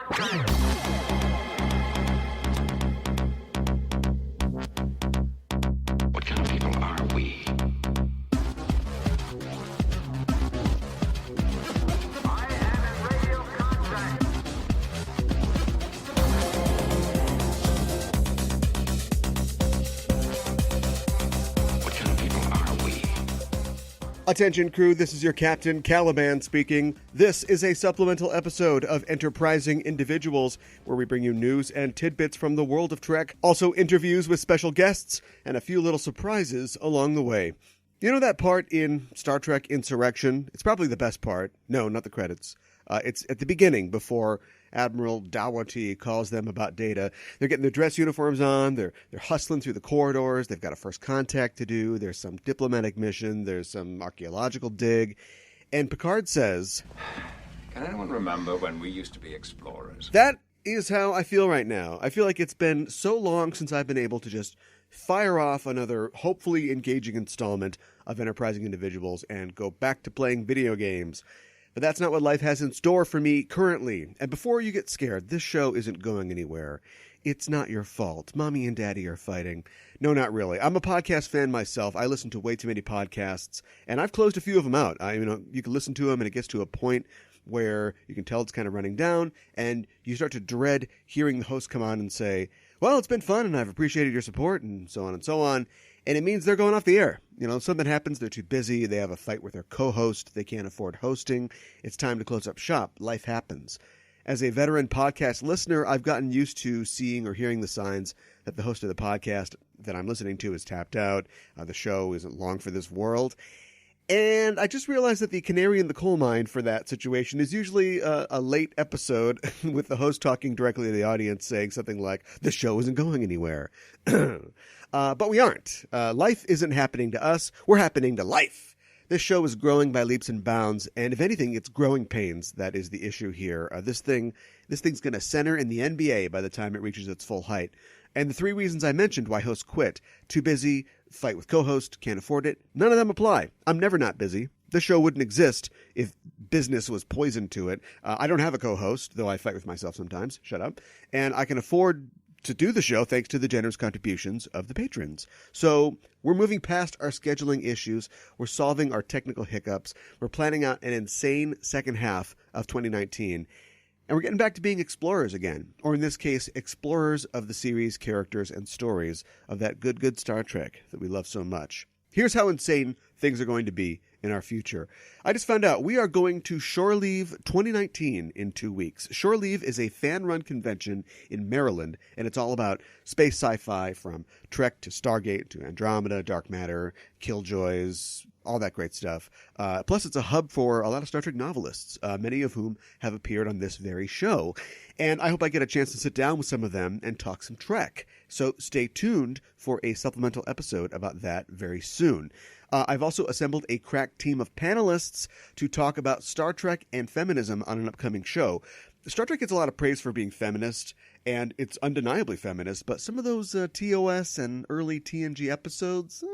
What kind of people are we? Attention crew, this is your Captain Caliban speaking. This is a supplemental episode of Enterprising Individuals, where we bring you news and tidbits from the world of Trek, also interviews with special guests, and a few little surprises along the way. You know that part in Star Trek Insurrection? It's probably the best part. No, not the credits. It's at the beginning, before Admiral Dawati calls them about Data. They're getting their dress uniforms on, they're hustling through the corridors, they've got a first contact to do, there's some diplomatic mission, there's some archaeological dig, and Picard says, "Can anyone remember when we used to be explorers?" That is how I feel right now. I feel like it's been so long since I've been able to just fire off another hopefully engaging installment of Enterprising Individuals and go back to playing video games. But that's not what life has in store for me currently. And before you get scared, this show isn't going anywhere. It's not your fault. Mommy and Daddy are fighting. No, not really. I'm a podcast fan myself. I listen to way too many podcasts, and I've closed a few of them out. You can listen to them, and it gets to a point where you can tell it's kind of running down, and you start to dread hearing the host come on and say, "Well, it's been fun, and I've appreciated your support," and so on and so on. And it means they're going off the air. Something happens, they're too busy, they have a fight with their co-host, they can't afford hosting, it's time to close up shop, life happens. As a veteran podcast listener, I've gotten used to seeing or hearing the signs that the host of the podcast that I'm listening to is tapped out, the show isn't long for this world. And I just realized that the canary in the coal mine for that situation is usually a late episode with the host talking directly to the audience, saying something like, "The show isn't going anywhere." But we aren't. Life isn't happening to us. We're happening to life. This show is growing by leaps and bounds, and if anything, it's growing pains. That is the issue here. This thing's going to center in the NBA by the time it reaches its full height. And the three reasons I mentioned why hosts quit: too busy, fight with co-host, can't afford it, none of them apply. I'm never not busy. The show wouldn't exist if business was poison to it. I don't have a co-host, though I fight with myself sometimes. Shut up. And I can afford to do the show thanks to the generous contributions of the patrons. So we're moving past our scheduling issues. We're solving our technical hiccups. We're planning out an insane second half of 2019. And we're getting back to being explorers again, or in this case, explorers of the series, characters, and stories of that good Star Trek that we love so much. Here's how insane things are going to be in our future. I just found out we are going to Shore Leave 2019 in 2 weeks. Shore Leave is a fan-run convention in Maryland, and it's all about space sci-fi from Trek to Stargate to Andromeda, Dark Matter, Killjoys, all that great stuff. Plus, it's a hub for a lot of Star Trek novelists, many of whom have appeared on this very show. And I hope I get a chance to sit down with some of them and talk some Trek. So stay tuned for a supplemental episode about that very soon. I've also assembled a crack team of panelists to talk about Star Trek and feminism on an upcoming show. Star Trek gets a lot of praise for being feminist, and it's undeniably feminist, but some of those TOS and early TNG episodes,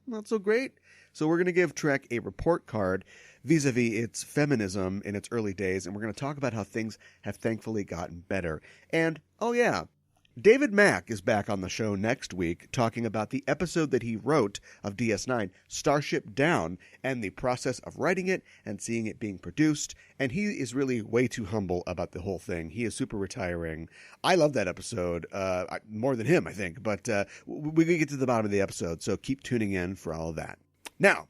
not so great. So we're going to give Trek a report card vis-a-vis its feminism in its early days, and we're going to talk about how things have thankfully gotten better. And, oh yeah, David Mack is back on the show next week talking about the episode that he wrote of DS9, Starship Down, and the process of writing it and seeing it being produced. And he is really way too humble about the whole thing. He is super retiring. I love that episode, more than him, I think. But we're going to get to the bottom of the episode, so keep tuning in for all of that. Now,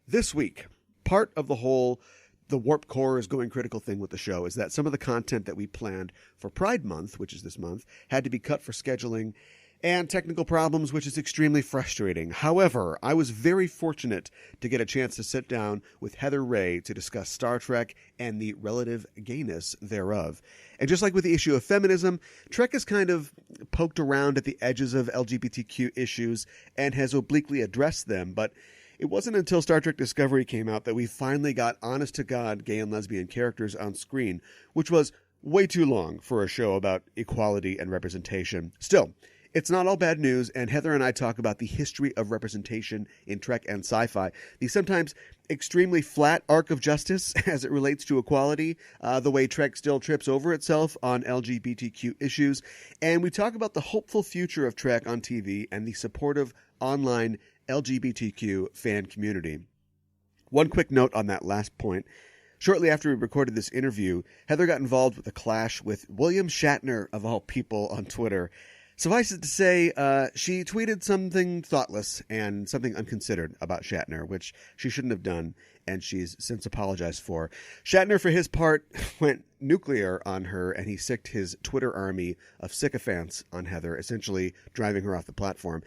this week, part of the Warp Core is going critical thing with the show is that some of the content that we planned for Pride Month, which is this month, had to be cut for scheduling and technical problems, which is extremely frustrating. However, I was very fortunate to get a chance to sit down with Heather Ray to discuss Star Trek and the relative gayness thereof. And just like with the issue of feminism, Trek has kind of poked around at the edges of LGBTQ issues and has obliquely addressed them, but it wasn't until Star Trek Discovery came out that we finally got honest-to-God gay and lesbian characters on screen, which was way too long for a show about equality and representation. Still, It's not all bad news, and Heather and I talk about the history of representation in Trek and sci-fi, the sometimes extremely flat arc of justice as it relates to equality, the way Trek still trips over itself on LGBTQ issues, and we talk about the hopeful future of Trek on TV and the supportive online LGBTQ fan community. One quick note on that last point. Shortly after we recorded this interview, Heather got involved with a clash with William Shatner, of all people, on Twitter. Suffice it to say, she tweeted something thoughtless and something unconsidered about Shatner, which she shouldn't have done, and she's since apologized for. Shatner, for his part, went nuclear on her, and he sicked his Twitter army of sycophants on Heather, essentially driving her off the platform.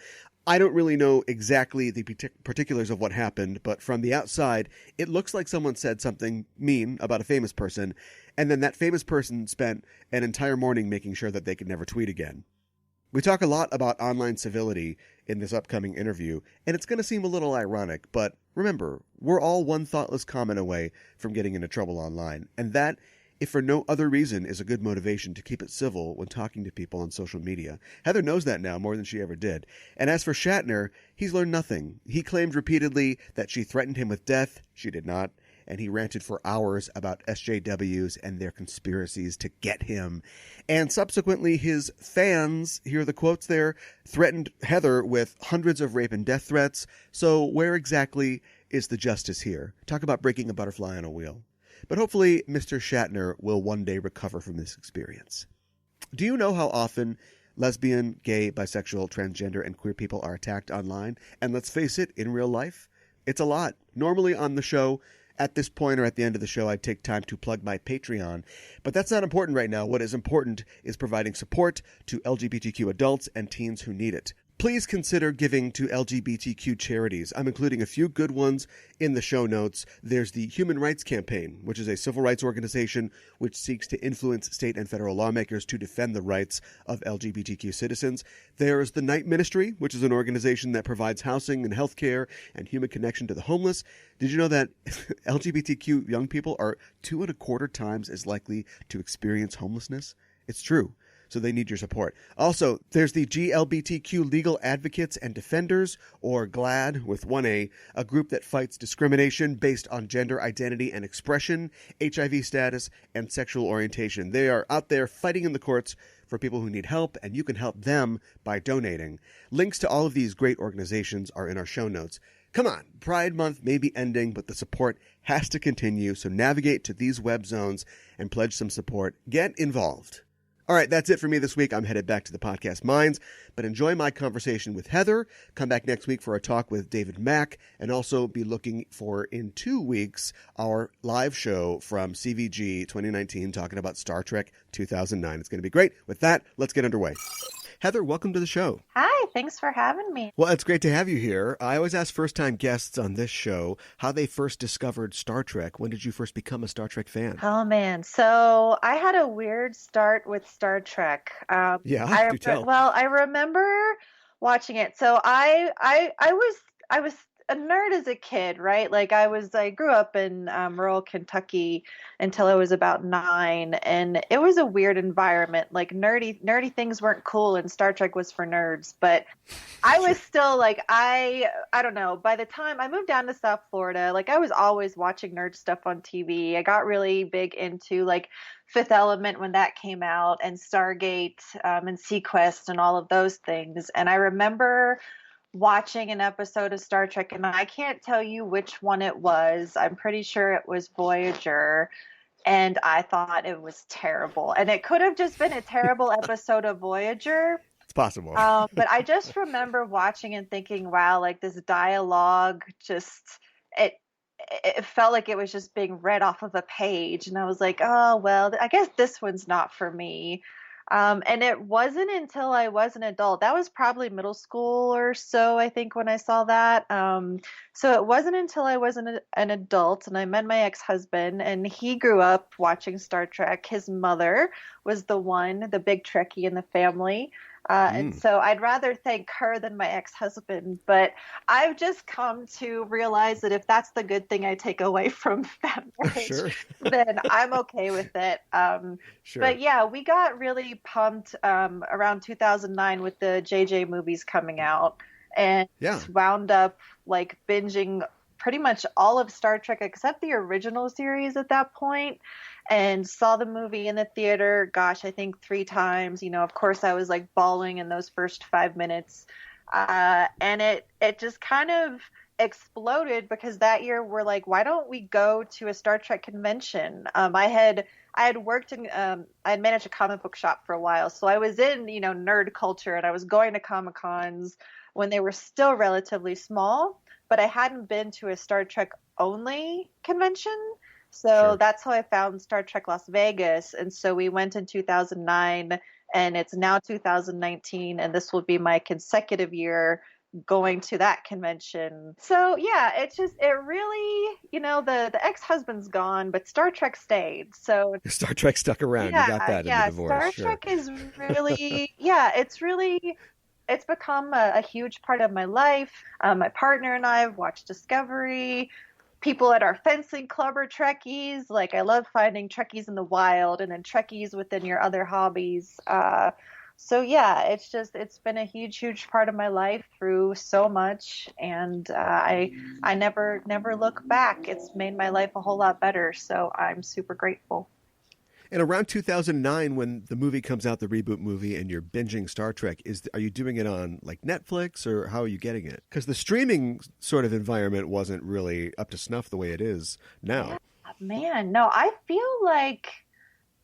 I don't really know exactly the particulars of what happened, but from the outside, it looks like someone said something mean about a famous person, and then that famous person spent an entire morning making sure that they could never tweet again. We talk a lot about online civility in this upcoming interview, and it's going to seem a little ironic, but remember, we're all one thoughtless comment away from getting into trouble online, and that, if for no other reason, is a good motivation to keep it civil when talking to people on social media. Heather knows that now more than she ever did. And as for Shatner, he's learned nothing. He claimed repeatedly that she threatened him with death. She did not. And he ranted for hours about SJWs and their conspiracies to get him. And subsequently, his fans, here are the quotes there, threatened Heather with hundreds of rape and death threats. So where exactly is the justice here? Talk about breaking a butterfly on a wheel. But hopefully, Mr. Shatner will one day recover from this experience. Do you know how often lesbian, gay, bisexual, transgender, and queer people are attacked online? And let's face it, in real life, it's a lot. Normally on the show, at this point or at the end of the show, I'd take time to plug my Patreon. But that's not important right now. What is important is providing support to LGBTQ adults and teens who need it. Please consider giving to LGBTQ charities. I'm including a few good ones in the show notes. There's the Human Rights Campaign, which is a civil rights organization which seeks to influence state and federal lawmakers to defend the rights of LGBTQ citizens. There's the Night Ministry, which is an organization that provides housing and health care and human connection to the homeless. Did you know that LGBTQ young people are 2.25 times as likely to experience homelessness? It's true. So they need your support. Also, there's the GLBTQ Legal Advocates and Defenders, or GLAD with one A, a group that fights discrimination based on gender identity and expression, HIV status, and sexual orientation. They are out there fighting in the courts for people who need help, and you can help them by donating. Links to all of these great organizations are in our show notes. Come on, Pride Month may be ending, but the support has to continue, so navigate to these web zones and pledge some support. Get involved. All right, that's it for me this week. I'm headed back to the podcast Minds, but enjoy my conversation with Heather. Come back next week for a talk with David Mack, and also be looking for, in 2 weeks, our live show from CVG 2019 talking about Star Trek 2009. It's going to be great. With that, let's get underway. Heather, welcome to the show. Hi, thanks for having me. Well, it's great to have you here. I always ask first-time guests on this show how they first discovered Star Trek. When did you first become a Star Trek fan? Oh, man. So I had a weird start with Star Trek. Do tell. Well, I remember watching it. So I was a nerd as a kid, right? Like I grew up in rural Kentucky until I was about 9, and it was a weird environment. Like nerdy things weren't cool, and Star Trek was for nerds. But I was still like, I don't know. By the time I moved down to South Florida, like I was always watching nerd stuff on TV. I got really big into like Fifth Element when that came out, and Stargate and Sequest and all of those things. And I remember watching an episode of Star Trek, and I can't tell you which one it was. I'm pretty sure it was Voyager, and I thought it was terrible. And it could have just been a terrible episode of Voyager. It's possible. But I just remember watching and thinking, wow, like this dialogue it felt like it was just being read off of a page. And I was like, oh, well, I guess this one's not for me. And it wasn't until I was an adult. That was probably middle school or so, I think, when I saw that. So it wasn't until I was an adult and I met my ex-husband, and he grew up watching Star Trek. His mother was the big Trekkie in the family. And so I'd rather thank her than my ex-husband. But I've just come to realize that if that's the good thing I take away from that marriage, Sure. then I'm okay with it. Sure. But yeah, we got really pumped around 2009 with the JJ movies coming out, and wound up like binging pretty much all of Star Trek except the original series at that point, and saw the movie in the theater, gosh, I think 3 times. You know, of course I was like bawling in those first 5 minutes. And it just kind of exploded because that year we're like, why don't we go to a Star Trek convention? I had worked in, I had managed a comic book shop for a while. So I was in, you know, nerd culture, and I was going to Comic-Cons when they were still relatively small, but I hadn't been to a Star Trek only convention. So that's how I found Star Trek Las Vegas. And so we went in 2009, and it's now 2019, and this will be my consecutive year going to that convention. So yeah, it really, you know, the ex-husband's gone, but Star Trek stayed. So Star Trek stuck around. You got that in the divorce. Star Trek is really, it's become a huge part of my life. My partner and I have watched Discovery. People at our fencing club are Trekkies. Like, I love finding Trekkies in the wild, and then Trekkies within your other hobbies. So yeah, it's been a huge part of my life through so much, and I never look back. It's made my life a whole lot better, so I'm super grateful. And around 2009, when the movie comes out, the reboot movie, and you're binging Star Trek, are you doing it on like Netflix, or how are you getting it? Because the streaming sort of environment wasn't really up to snuff the way it is now. Yeah, man, no, I feel like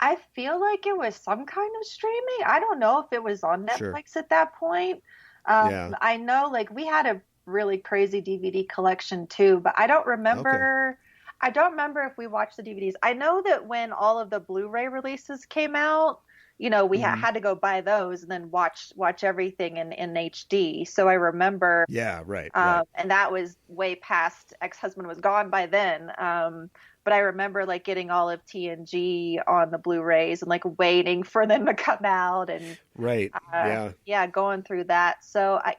it was some kind of streaming. I don't know if it was on Netflix at that point. I know like we had a really crazy DVD collection too, but I don't remember. Okay. I don't remember if we watched the DVDs. I know that when all of the Blu-ray releases came out, you know, we had to go buy those and then watch everything in HD. So I remember. Yeah, right. And that was way past ex-husband was gone by then. But I remember like getting all of TNG on the Blu-rays and like waiting for them to come out and going through that. So I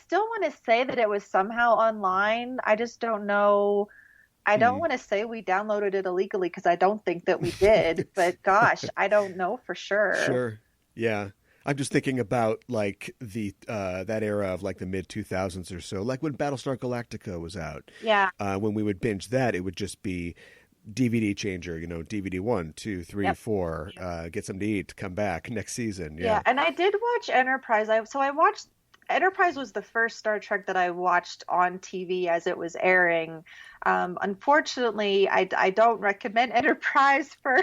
still want to say that it was somehow online. I just don't know. I don't want to say we downloaded it illegally because I don't think that we did, but gosh, I don't know for sure. Sure. Yeah. I'm just thinking about like the that era of like the mid 2000s or so, like when Battlestar Galactica was out. Yeah. When we would binge that, it would just be DVD changer, you know, DVD 1, 2, 3, 4, get something to eat, come back next season. Yeah. And I did watch Enterprise. I watched Enterprise was the first Star Trek that I watched on TV as it was airing. Unfortunately, I don't recommend Enterprise for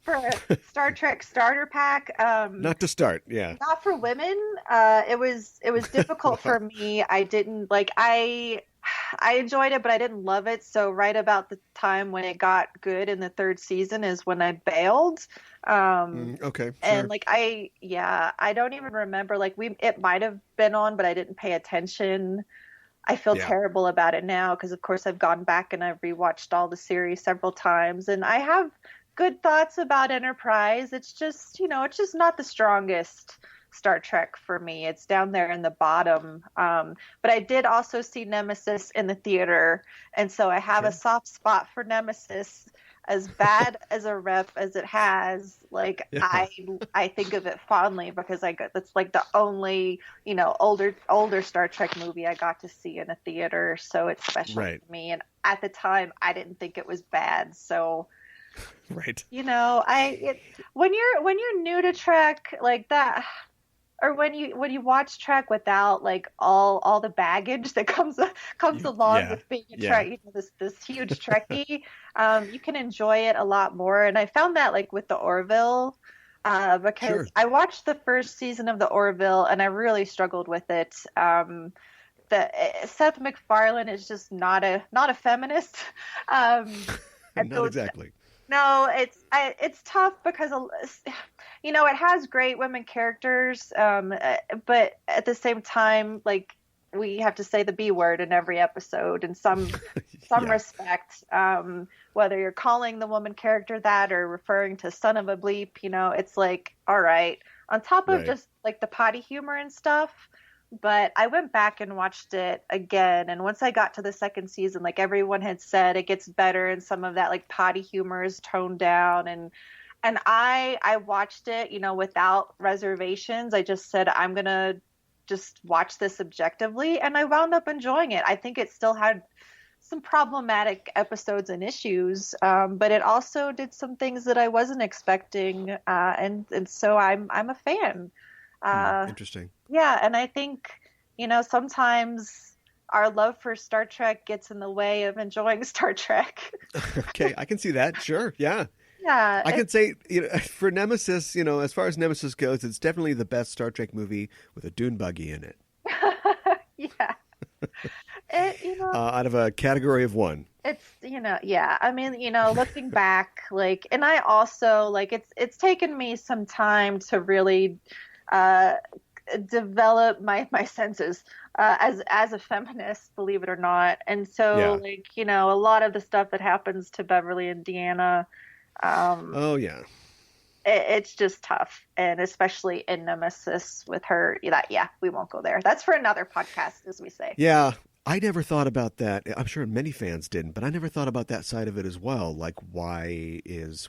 a Star Trek starter pack. Not to start, yeah. Not for women. It was difficult for me. I didn't like. I enjoyed it, but I didn't love it. So right about the time when it got good in the 3rd season is when I bailed. Okay. Sure. And like I don't even remember. Like it might have been on, but I didn't pay attention. I feel terrible about it now because, of course, I've gone back and I've rewatched all the series several times, and I have good thoughts about Enterprise. It's just, you know, it's just not the strongest Star Trek for me. It's down there in the bottom. But I did also see Nemesis in the theater, and so I have a soft spot for Nemesis. As bad as a rep as it has, like I think of it fondly because that's like the only, you know, older Star Trek movie I got to see in a theater, so it's special to me. And at the time, I didn't think it was bad, so. Right. You know, when you're new to Trek like that, or when you watch Trek without like all the baggage that comes along with being a Trek, you know, this huge Trekkie, you can enjoy it a lot more. And I found that like with the Orville, because I watched the first season of the Orville and I really struggled with it. Seth MacFarlane is just not a feminist. Not exactly. No, it's tough because, you know, it has great women characters, but at the same time, like, we have to say the B word in every episode in some respect, whether you're calling the woman character that or referring to son of a bleep, you know, it's like, all right, on top of Right. just like the potty humor and stuff. But I went back and watched it again, and once I got to the second season, like everyone had said, it gets better, and some of that like potty humor is toned down, and I watched it, you know, without reservations. I just said I'm gonna just watch this objectively, and I wound up enjoying it. I think it still had some problematic episodes and issues, but it also did some things that I wasn't expecting, and so I'm a fan. Interesting. Yeah, and I think, you know, sometimes our love for Star Trek gets in the way of enjoying Star Trek. Okay, I can see that. Sure. Yeah. Yeah, I can say, you know, for Nemesis, you know, as far as Nemesis goes, it's definitely the best Star Trek movie with a dune buggy in it. yeah. It, you know, Out of a category of one. it's, you know, yeah. I mean, you know, looking back, like, and I also like it's taken me some time to really uh develop my senses as a feminist, believe it or not. And so, Yeah. like, you know, a lot of the stuff that happens to Beverly and Deanna, Oh, yeah. it's just tough, and especially in Nemesis with her. Yeah, we won't go there. That's for another podcast, as we say. Yeah. I never thought about that. I'm sure many fans didn't, but I never thought about that side of it as well. Like, why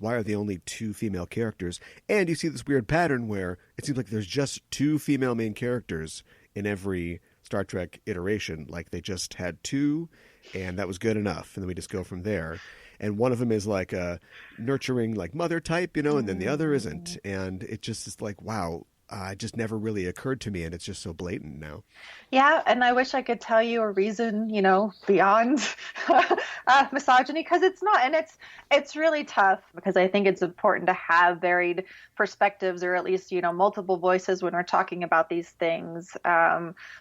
are the only two female characters? And you see this weird pattern where it seems like there's just two female main characters in every Star Trek iteration. Like, they just had two, and that was good enough. And then we just go from there. And one of them is like a nurturing, like, mother type, you know, and then the other isn't. And it just is like, wow, it just never really occurred to me, and it's just so blatant now. Yeah, and I wish I could tell you a reason, you know, beyond misogyny, because it's not, and it's really tough, because I think it's important to have varied perspectives, or at least, you know, multiple voices when we're talking about these things,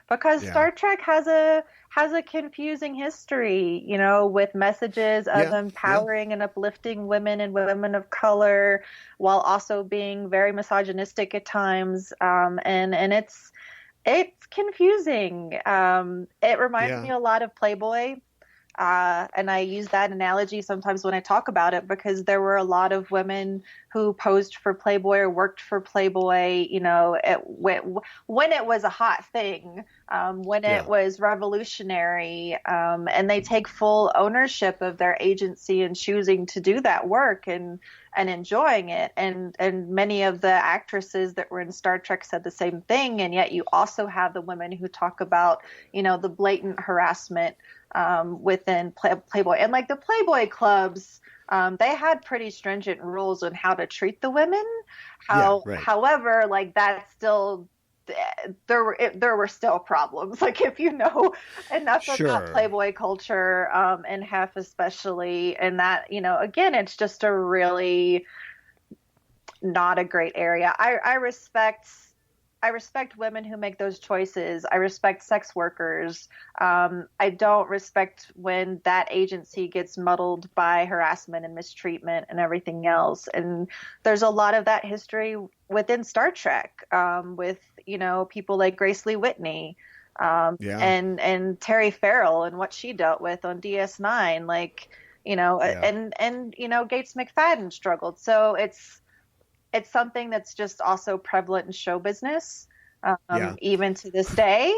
because Yeah. Star Trek has a confusing history, you know, with messages of Yeah, empowering and uplifting women and women of color, while also being very misogynistic at times, and it's confusing. It reminds Yeah. me a lot of Playboy. And I use that analogy sometimes when I talk about it, because there were a lot of women who posed for Playboy or worked for Playboy, you know, when it was a hot thing, when Yeah. it was revolutionary, and they take full ownership of their agency and choosing to do that work and enjoying it. And many of the actresses that were in Star Trek said the same thing. And yet you also have the women who talk about, you know, the blatant harassment within Playboy, and like the Playboy clubs, they had pretty stringent rules on how to treat the women. Yeah, right. However, like that still, there were still problems. Like, if you know enough Sure. about Playboy culture, and half especially, and that, you know, again, it's just a really not a great area. I respect women who make those choices. I respect sex workers. I don't respect when that agency gets muddled by harassment and mistreatment and everything else. And there's a lot of that history within Star Trek, with, you know, people like Grace Lee Whitney, Yeah. and Terry Farrell and what she dealt with on DS9, like, you know, Yeah. and you know, Gates McFadden struggled. So it's something that's just also prevalent in show business, Yeah. even to this day.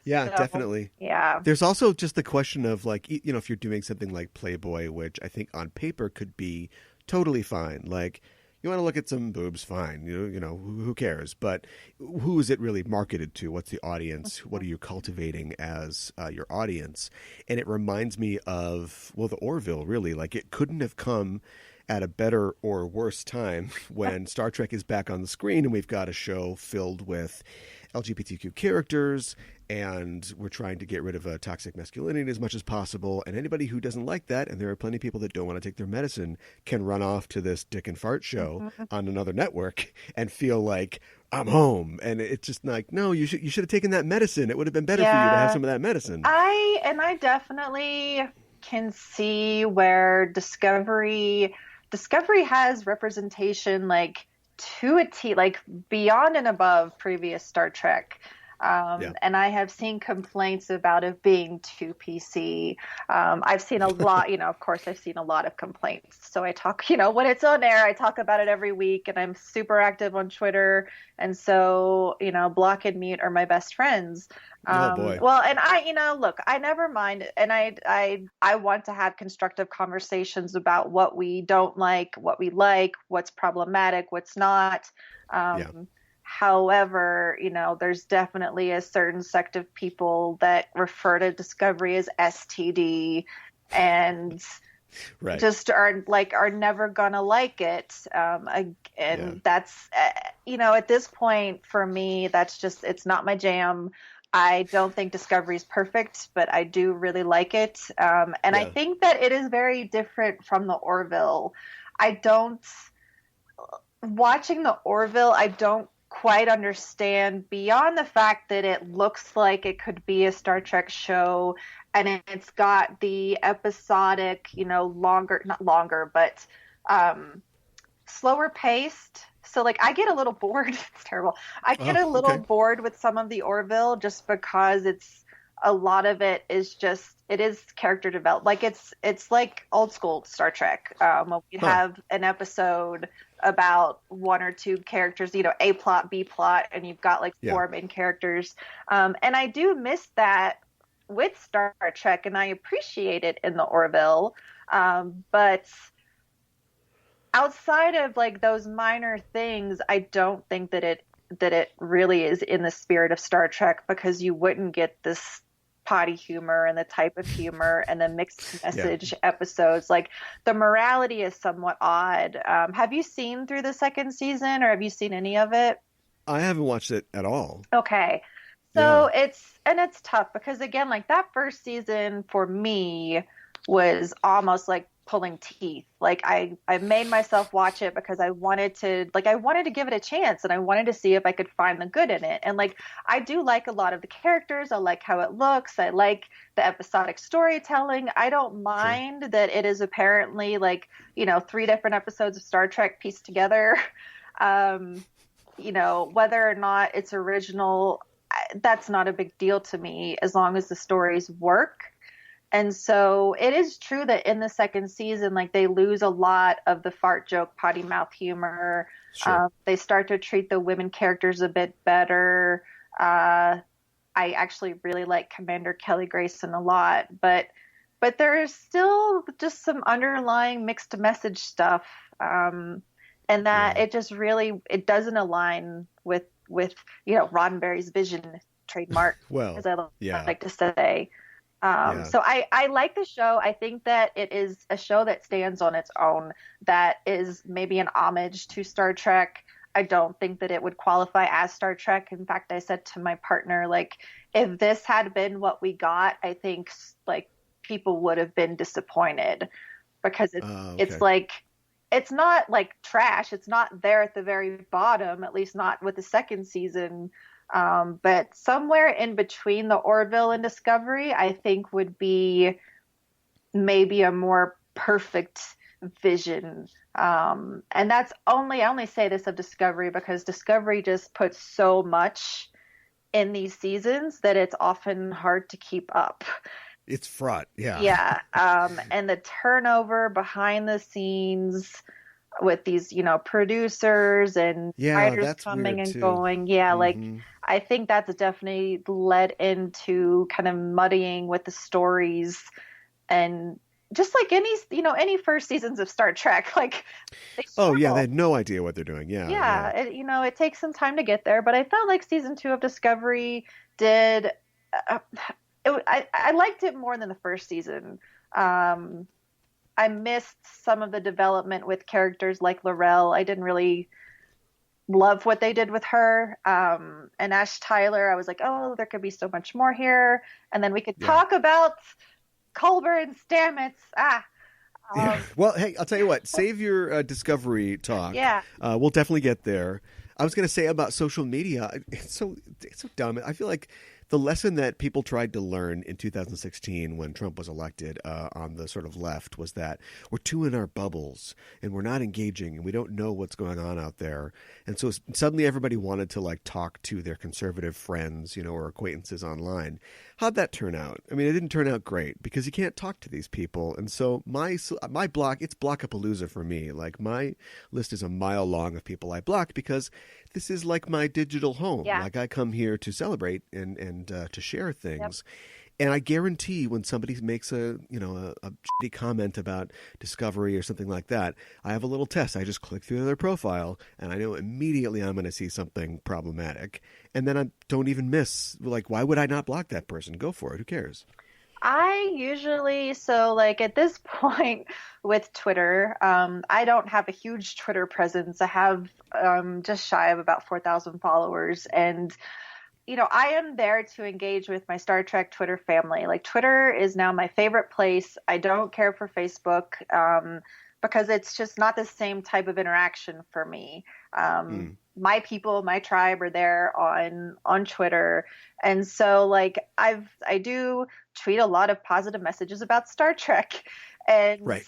Yeah, So, definitely. Yeah. There's also just the question of, like, you know, if you're doing something like Playboy, which I think on paper could be totally fine. Like, you want to look at some boobs, fine. You know, who cares? But who is it really marketed to? What's the audience? What are you cultivating as your audience? And it reminds me of, well, the Orville, really. Like, it couldn't have come at a better or worse time when Star Trek is back on the screen and we've got a show filled with LGBTQ characters, and we're trying to get rid of toxic masculinity as much as possible. And anybody who doesn't like that, and there are plenty of people that don't want to take their medicine, can run off to this dick and fart show on another network and feel like, I'm home. And it's just like, no, you should have taken that medicine. It would have been better for you to have some of that medicine. I definitely can see where Discovery has representation, like, to a T, like beyond and above previous Star Trek. And I have seen complaints about it being too PC. I've seen a lot, of course, I've seen a lot of complaints. So I talk, when it's on air, I talk about it every week, and I'm super active on Twitter. And so, block and mute are my best friends. Oh boy. Well, and look, I never mind. And I want to have constructive conversations about what we don't like, what we like, what's problematic, what's not. However, there's definitely a certain sect of people that refer to Discovery as STD and just are never gonna like it. That's, at this point for me, it's not my jam. I don't think Discovery is perfect, but I do really like it. I think that it is very different from the Orville. Watching the Orville, I don't quite understand beyond the fact that it looks like it could be a Star Trek show, and it's got the episodic, not longer, but slower paced. So I get a little bored. It's terrible. I get a little bored with some of the Orville just because a lot of it is character development. It's like old school Star Trek. We'd have an episode about one or two characters, A plot, B plot, and you've got four main characters. And I do miss that with Star Trek, and I appreciate it in the Orville. But outside of those minor things, I don't think that it really is in the spirit of Star Trek, because you wouldn't get this potty humor and the type of humor and the mixed message episodes. The morality is somewhat odd. Have you seen through the second season, or have you seen any of it? I haven't watched it at all. Okay. So it's tough because, again, that first season for me was almost pulling teeth. I made myself watch it because I wanted to give it a chance, and I wanted to see if I could find the good in it. And I do like a lot of the characters. I like how it looks. I like the episodic storytelling. I don't mind that it is apparently 3 different episodes of Star Trek pieced together. Whether or not it's original, that's not a big deal to me as long as the stories work. And so it is true that in the second season, they lose a lot of the fart joke, potty mouth humor. Sure. They start to treat the women characters a bit better. I actually really like Commander Kelly Grayson a lot, but there is still just some underlying mixed message stuff. And that it just really, it doesn't align with Roddenberry's vision, trademark, as I like to say. So I like the show. I think that it is a show that stands on its own, that is maybe an homage to Star Trek. I don't think that it would qualify as Star Trek. In fact, I said to my partner, if this had been what we got, I think people would have been disappointed, because it's not trash. It's not there at the very bottom, at least not with the second season. But somewhere in between the Orville and Discovery, I think would be maybe a more perfect vision. And I only say this of Discovery because Discovery just puts so much in these seasons that it's often hard to keep up. It's fraught. Yeah. Yeah. And the turnover behind the scenes with these, producers and writers coming and going. Yeah. I think that's definitely led into kind of muddying with the stories, and just any first seasons of Star Trek, they had no idea what they're doing. Yeah. It takes some time to get there, but I felt like season 2 of Discovery did, I liked it more than the first season. I missed some of the development with characters like L'Rell. I didn't really love what they did with her. And Ash Tyler, I was like, oh, there could be so much more here. And then we could talk about Culber and Stamets. Well, hey, I'll tell you what. Save your Discovery talk. Yeah. We'll definitely get there. I was going to say about social media. It's so dumb. I feel like the lesson that people tried to learn in 2016 when Trump was elected on the sort of left was that we're too in our bubbles and we're not engaging and we don't know what's going on out there. And so suddenly everybody wanted to like talk to their conservative friends, you know, or acquaintances online. How'd that turn out? I mean, it didn't turn out great because you can't talk to these people. And so my block, it's Blockapalooza for me. Like my list is a mile long of people I blocked because this is like my digital home. Yeah. Like I come here to celebrate and to share things. Yep. And I guarantee when somebody makes a shitty comment about Discovery or something like that, I have a little test. I just click through their profile and I know immediately I'm going to see something problematic. And then I don't even miss, like, why would I not block that person? Go for it. Who cares? I usually, so like at this point with Twitter, I don't have a huge Twitter presence. I have just shy of about 4,000 followers. And, you know, I am there to engage with my Star Trek Twitter family. Like Twitter is now my favorite place. I don't care for Facebook because it's just not the same type of interaction for me. My people, my tribe are there on Twitter. And so like I do tweet a lot of positive messages about Star Trek. And Right.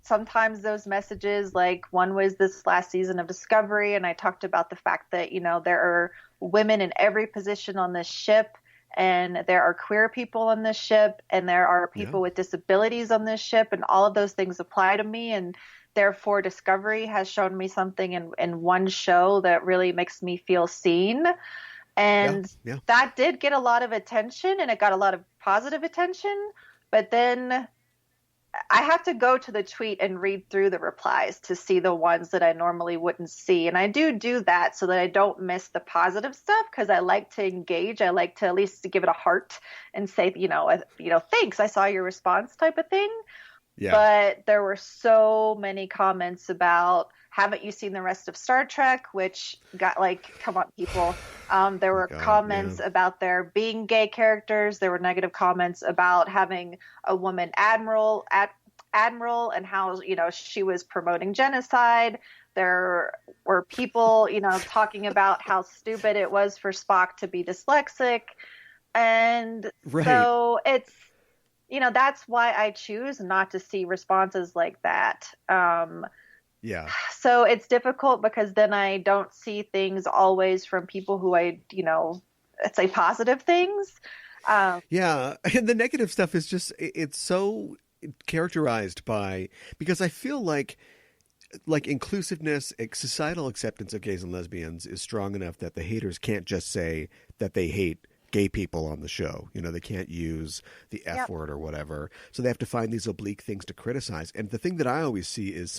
Sometimes those messages, like one was this last season of Discovery, and I talked about the fact that, you know, there are women in every position on this ship, and there are queer people on this ship, and there are people with disabilities on this ship, and all of those things apply to me. And therefore, Discovery has shown me something in one show that really makes me feel seen. And that did get a lot of attention, and it got a lot of positive attention. But then I have to go to the tweet and read through the replies to see the ones that I normally wouldn't see. And I do that so that I don't miss the positive stuff because I like to engage. I like to at least give it a heart and say, thanks, I saw your response type of thing. Yeah. But there were so many comments about, haven't you seen the rest of Star Trek? Which got like, come on, people. There were comments about there being gay characters. There were negative comments about having a woman admiral and how, you know, she was promoting genocide. There were people, you know, talking about how stupid it was for Spock to be dyslexic. And so it's, you know, that's why I choose not to see responses like that. So it's difficult because then I don't see things always from people who I, you know, say positive things. And the negative stuff is just, it's so characterized by, because I feel like inclusiveness, societal acceptance of gays and lesbians is strong enough that the haters can't just say that they hate gay people on the show. You know, they can't use the F word or whatever. So they have to find these oblique things to criticize. And the thing that I always see is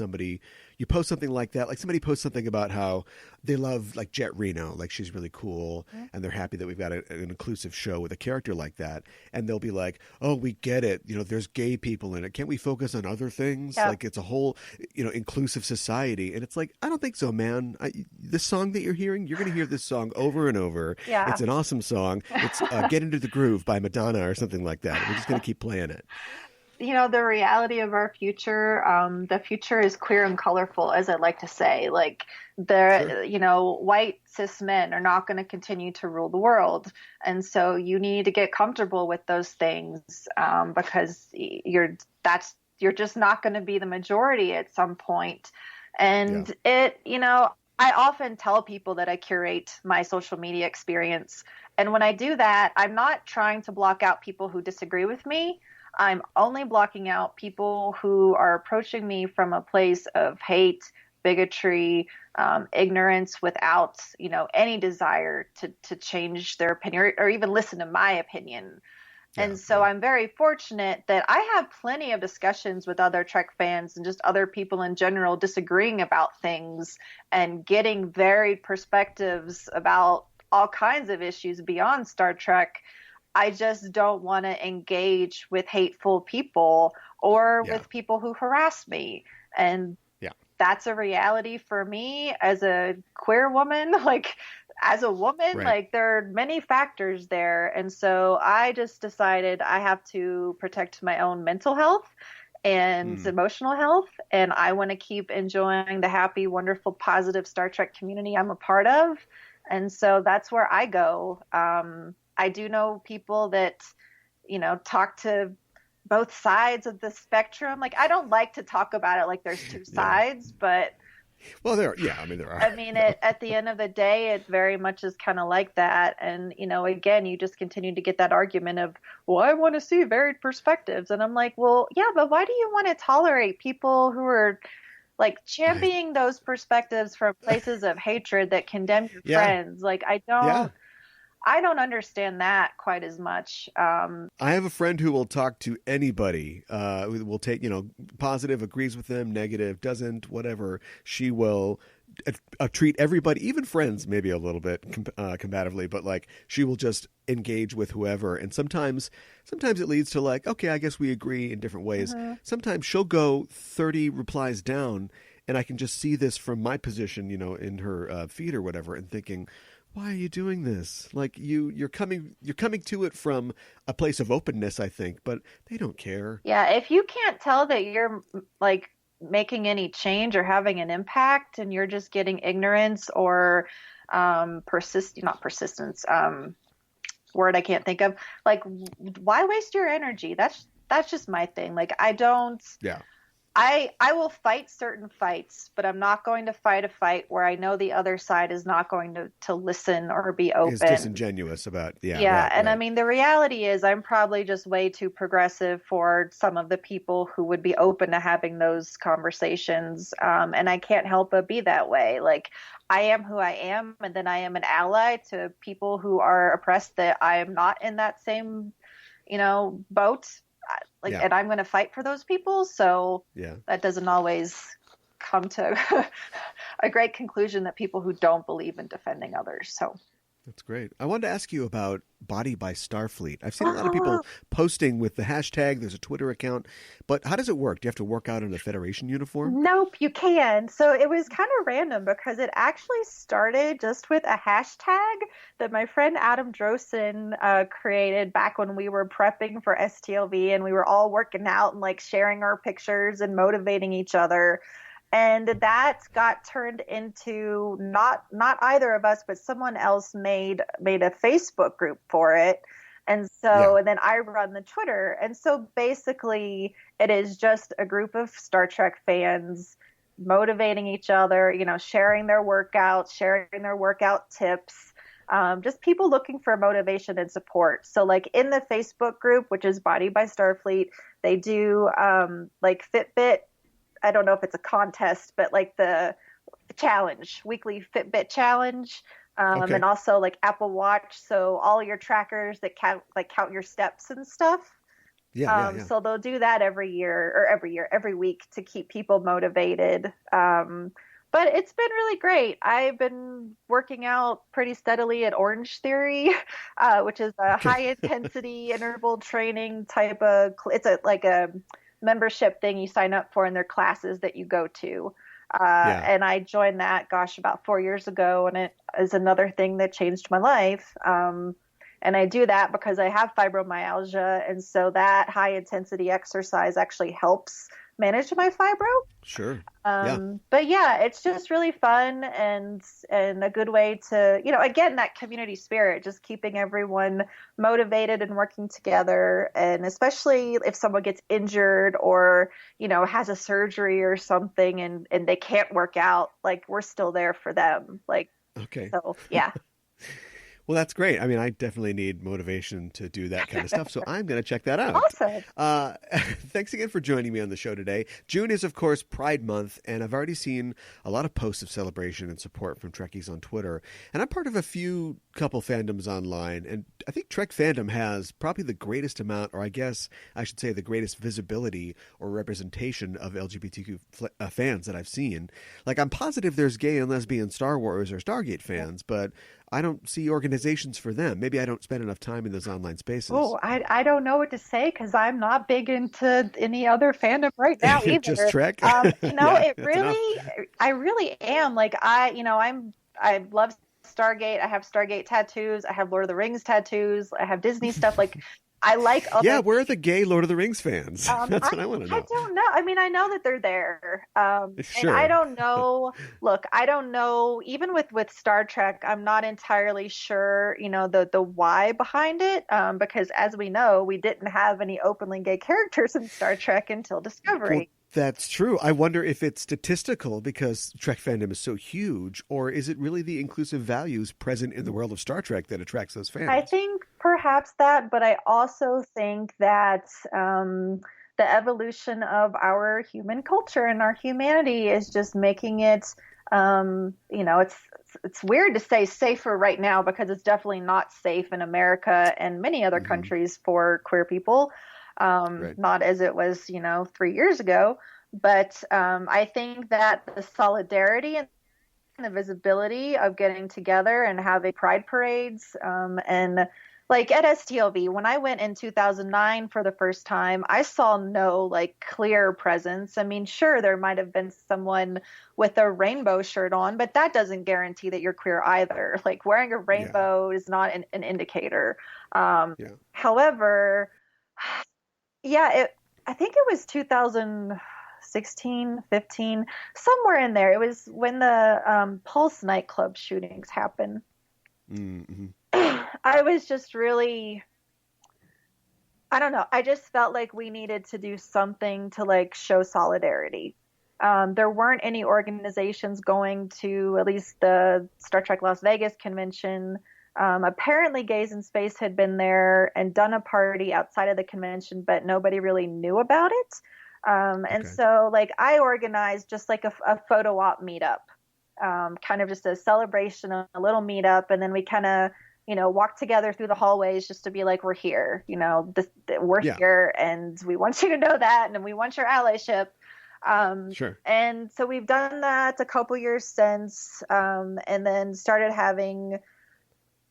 you post something like that, like somebody posts something about how they love like Jet Reno, like she's really cool, and they're happy that we've got an inclusive show with a character like that. And they'll be like, oh, we get it. You know, there's gay people in it. Can't we focus on other things? Like it's a whole, you know, inclusive society. And it's like, I don't think so, man. This song that you're hearing, you're going to hear this song over and over. Yeah. It's an awesome song. It's Get Into the Groove by Madonna or something like that. We're just going to keep playing it. You know, the reality of our future, the future is queer and colorful, as I like to say. Like, you know, white cis men are not going to continue to rule the world. And so you need to get comfortable with those things because you're just not going to be the majority at some point. And you know, I often tell people that I curate my social media experience. And when I do that, I'm not trying to block out people who disagree with me. I'm only blocking out people who are approaching me from a place of hate, bigotry, ignorance, without, you know, any desire to change their opinion or even listen to my opinion. And so I'm very fortunate that I have plenty of discussions with other Trek fans and just other people in general disagreeing about things and getting varied perspectives about all kinds of issues beyond Star Trek. I just don't want to engage with hateful people or with people who harass me. And that's a reality for me as a queer woman. Like, as a woman, like, there are many factors there. And so I just decided I have to protect my own mental health and emotional health. And I want to keep enjoying the happy, wonderful, positive Star Trek community I'm a part of. And so that's where I go. I do know people that, talk to both sides of the spectrum. Like, I don't like to talk about it like there's two sides, but well, there are. I mean, at the end of the day, it very much is kind of like that. And, again, you just continue to get that argument of, well, I want to see varied perspectives. And I'm like, well, yeah, but why do you want to tolerate people who are like championing those perspectives from places of hatred that condemn your friends? Like, I don't understand that quite as much. I have a friend who will talk to anybody, who will take, positive, agrees with them, negative, doesn't, whatever. She will treat everybody, even friends, maybe a little bit combatively, but like she will just engage with whoever. And sometimes it leads to like, okay, I guess we agree in different ways. Mm-hmm. Sometimes she'll go 30 replies down, and I can just see this from my position, in her feed or whatever, and thinking, why are you doing this? Like you're coming to it from a place of openness, I think, but they don't care. Yeah, if you can't tell that you're like making any change or having an impact, and you're just getting ignorance or not persistence, word I can't think of. Like, why waste your energy? That's just my thing. Like, I don't. Yeah. I will fight certain fights, but I'm not going to fight a fight where I know the other side is not going to listen or be open. Is disingenuous about, right. I mean, the reality is I'm probably just way too progressive for some of the people who would be open to having those conversations. And I can't help but be that way. Like, I am who I am, and then I am an ally to people who are oppressed that I am not in that same, boat. And I'm going to fight for those people. So that doesn't always come to a great conclusion that people who don't believe in defending others. So that's great. I wanted to ask you about Body by Starfleet. I've seen a lot of people posting with the hashtag. There's a Twitter account. But how does it work? Do you have to work out in a Federation uniform? Nope, you can. So it was kind of random because it actually started just with a hashtag that my friend Adam Drosen created back when we were prepping for STLV, and we were all working out and like sharing our pictures and motivating each other. And that got turned into not either of us, but someone else made a Facebook group for it. And so and then I run the Twitter. And so basically it is just a group of Star Trek fans motivating each other, sharing their workouts, sharing their workout tips, just people looking for motivation and support. So like in the Facebook group, which is Body by Starfleet, they do like Fitbit. I don't know if it's a contest, but like the challenge, weekly Fitbit challenge, and also like Apple Watch. So all your trackers that count your steps and stuff. So they'll do that every week to keep people motivated. But it's been really great. I've been working out pretty steadily at Orange Theory, which is a high intensity interval training type of, it's like a membership thing you sign up for in their classes that you go to. And I joined that, about 4 years ago. And it is another thing that changed my life. And I do that because I have fibromyalgia. And so that high intensity exercise actually helps manage my fibro. Sure. But it's just really fun and a good way to, again, that community spirit, just keeping everyone motivated and working together. And especially if someone gets injured or, has a surgery or something and they can't work out, like we're still there for them. Like, so Well, that's great. I mean, I definitely need motivation to do that kind of stuff, so I'm going to check that out. Awesome. Thanks again for joining me on the show today. June is, of course, Pride Month, and I've already seen a lot of posts of celebration and support from Trekkies on Twitter. And I'm part of a few couple fandoms online, and I think Trek fandom has probably the greatest amount, or I guess I should say the greatest visibility or representation of LGBTQ fans that I've seen. Like, I'm positive there's gay and lesbian Star Wars or Stargate fans, but I don't see organizations for them. Maybe I don't spend enough time in those online spaces. Oh, I don't know what to say because I'm not big into any other fandom right now either. Just Trek? It really, I really am. Like I love Stargate. I have Stargate tattoos. I have Lord of the Rings tattoos. I have Disney stuff. Like I like other. Yeah, where are the gay Lord of the Rings fans? That's what I want to know. I don't know. I mean, I know that they're there. Sure. And I don't know. Look, I don't know. Even with Star Trek, I'm not entirely sure, the why behind it. Because as we know, we didn't have any openly gay characters in Star Trek until Discovery. Well, that's true. I wonder if it's statistical because Trek fandom is so huge, or is it really the inclusive values present in the world of Star Trek that attracts those fans? I think perhaps that, but I also think that the evolution of our human culture and our humanity is just making it, it's weird to say safer right now because it's definitely not safe in America and many other countries for queer people. Right. Not as it was, 3 years ago, but I think that the solidarity and the visibility of getting together and having pride parades, and like at STLV, when I went in 2009 for the first time, I saw no clear presence. I mean, sure, there might have been someone with a rainbow shirt on, but that doesn't guarantee that you're queer either. Like wearing a rainbow is not an indicator. However, I think it was 2016, 15, somewhere in there. It was when the Pulse nightclub shootings happened. Mm-hmm. I was just really, I don't know. I just felt like we needed to do something to show solidarity. There weren't any organizations going to at least the Star Trek Las Vegas convention. Apparently Gays in Space had been there and done a party outside of the convention, but nobody really knew about it. And so I organized just a photo op meetup, kind of just a celebration, a little meetup. And then we kind of, walk together through the hallways just to be like, we're here, we're here and we want you to know that. And we want your allyship. Sure. And so we've done that a couple years since, and then started having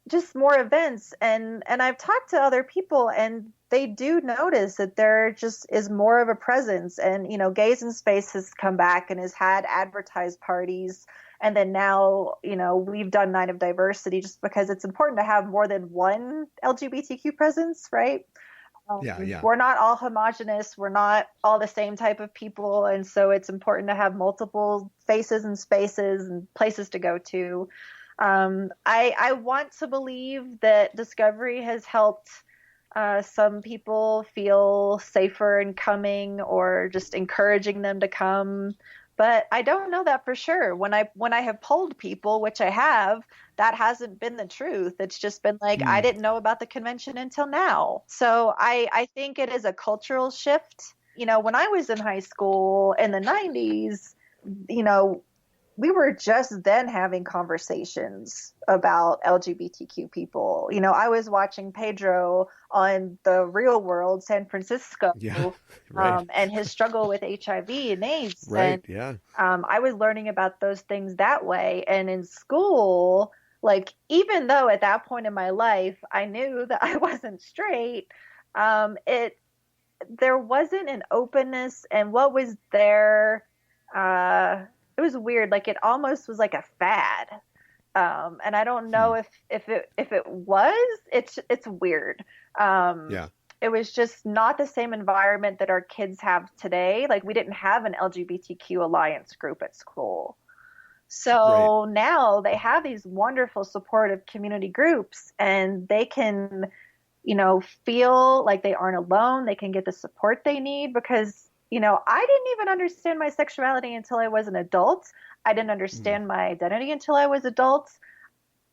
just more events. And I've talked to other people and they do notice that there just is more of a presence. And, Gays in Space has come back and has had advertised parties. And then now, we've done Night of Diversity just because it's important to have more than one LGBTQ presence, right? We're not all homogenous. We're not all the same type of people. And so it's important to have multiple faces and spaces and places to go to. I want to believe that Discovery has helped some people feel safer in coming or just encouraging them to come. But I don't know that for sure. When I have polled people, which I have, that hasn't been the truth. It's just been I didn't know about the convention until now. So I think it is a cultural shift. When I was in high school in the 90s, we were just then having conversations about LGBTQ people. I was watching Pedro on The Real World, San Francisco, and his struggle with HIV and AIDS. Right, and, I was learning about those things that way. And in school, even though at that point in my life, I knew that I wasn't straight, there wasn't an openness, and what was there, it was weird. It almost was like a fad. And I don't know if it was, it's weird. It was just not the same environment that our kids have today. We didn't have an LGBTQ alliance group at school. So now they have these wonderful supportive community groups and they can, feel like they aren't alone. They can get the support they need because I didn't even understand my sexuality until I was an adult. I didn't understand my identity until I was adult.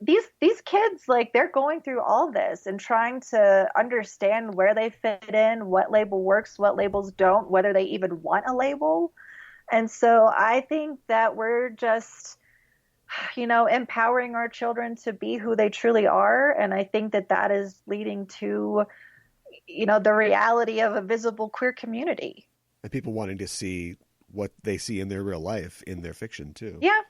These kids, they're going through all this and trying to understand where they fit in, what label works, what labels don't, whether they even want a label. And so I think that we're just, empowering our children to be who they truly are. And I think that is leading to, the reality of a visible queer community. And people wanting to see what they see in their real life in their fiction too. Yeah.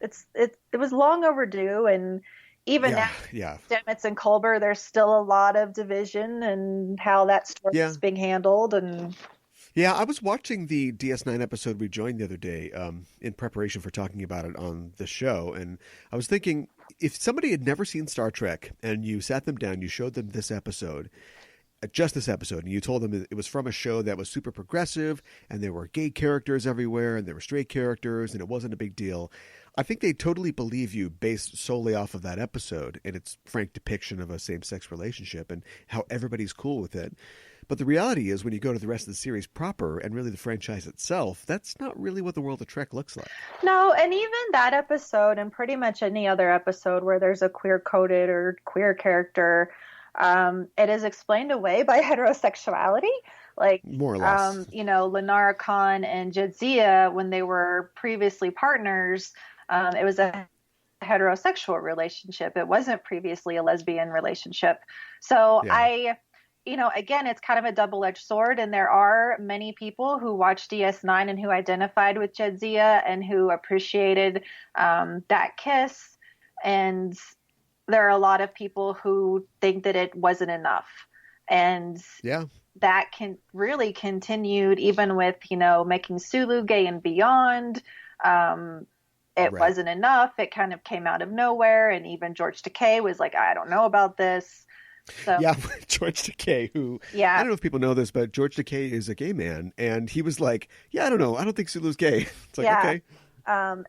It was long overdue, and even now, Stamets and Culber, there's still a lot of division and how that story is being handled. And I was watching the DS9 episode we joined the other day in preparation for talking about it on the show, and I was thinking, if somebody had never seen Star Trek and you sat them down, you showed them this episode, just this episode, and you told them it was from a show that was super progressive and there were gay characters everywhere and there were straight characters and it wasn't a big deal, I think they totally believe you based solely off of that episode and its frank depiction of a same-sex relationship and how everybody's cool with it. But the reality is when you go to the rest of the series proper and really the franchise itself, that's not really what the world of Trek looks like. No, and even that episode and pretty much any other episode where there's a queer-coded or queer character, it is explained away by heterosexuality. Like, more or less. Lenara Khan and Jadzia, when they were previously partners, it was a heterosexual relationship. It wasn't previously a lesbian relationship. So yeah. Again, it's kind of a double-edged sword, and there are many people who watch DS9 and who identified with Jadzia and who appreciated that kiss, and there are a lot of people who think that it wasn't enough, and that can really continued even with making Sulu gay and beyond. It wasn't enough. It kind of came out of nowhere, and even George Takei was like, I don't know about this. So, yeah, George Takei, who, I don't know if people know this, but George Takei is a gay man. And he was like, I don't know. I don't think Sulu's gay. It's like, okay. And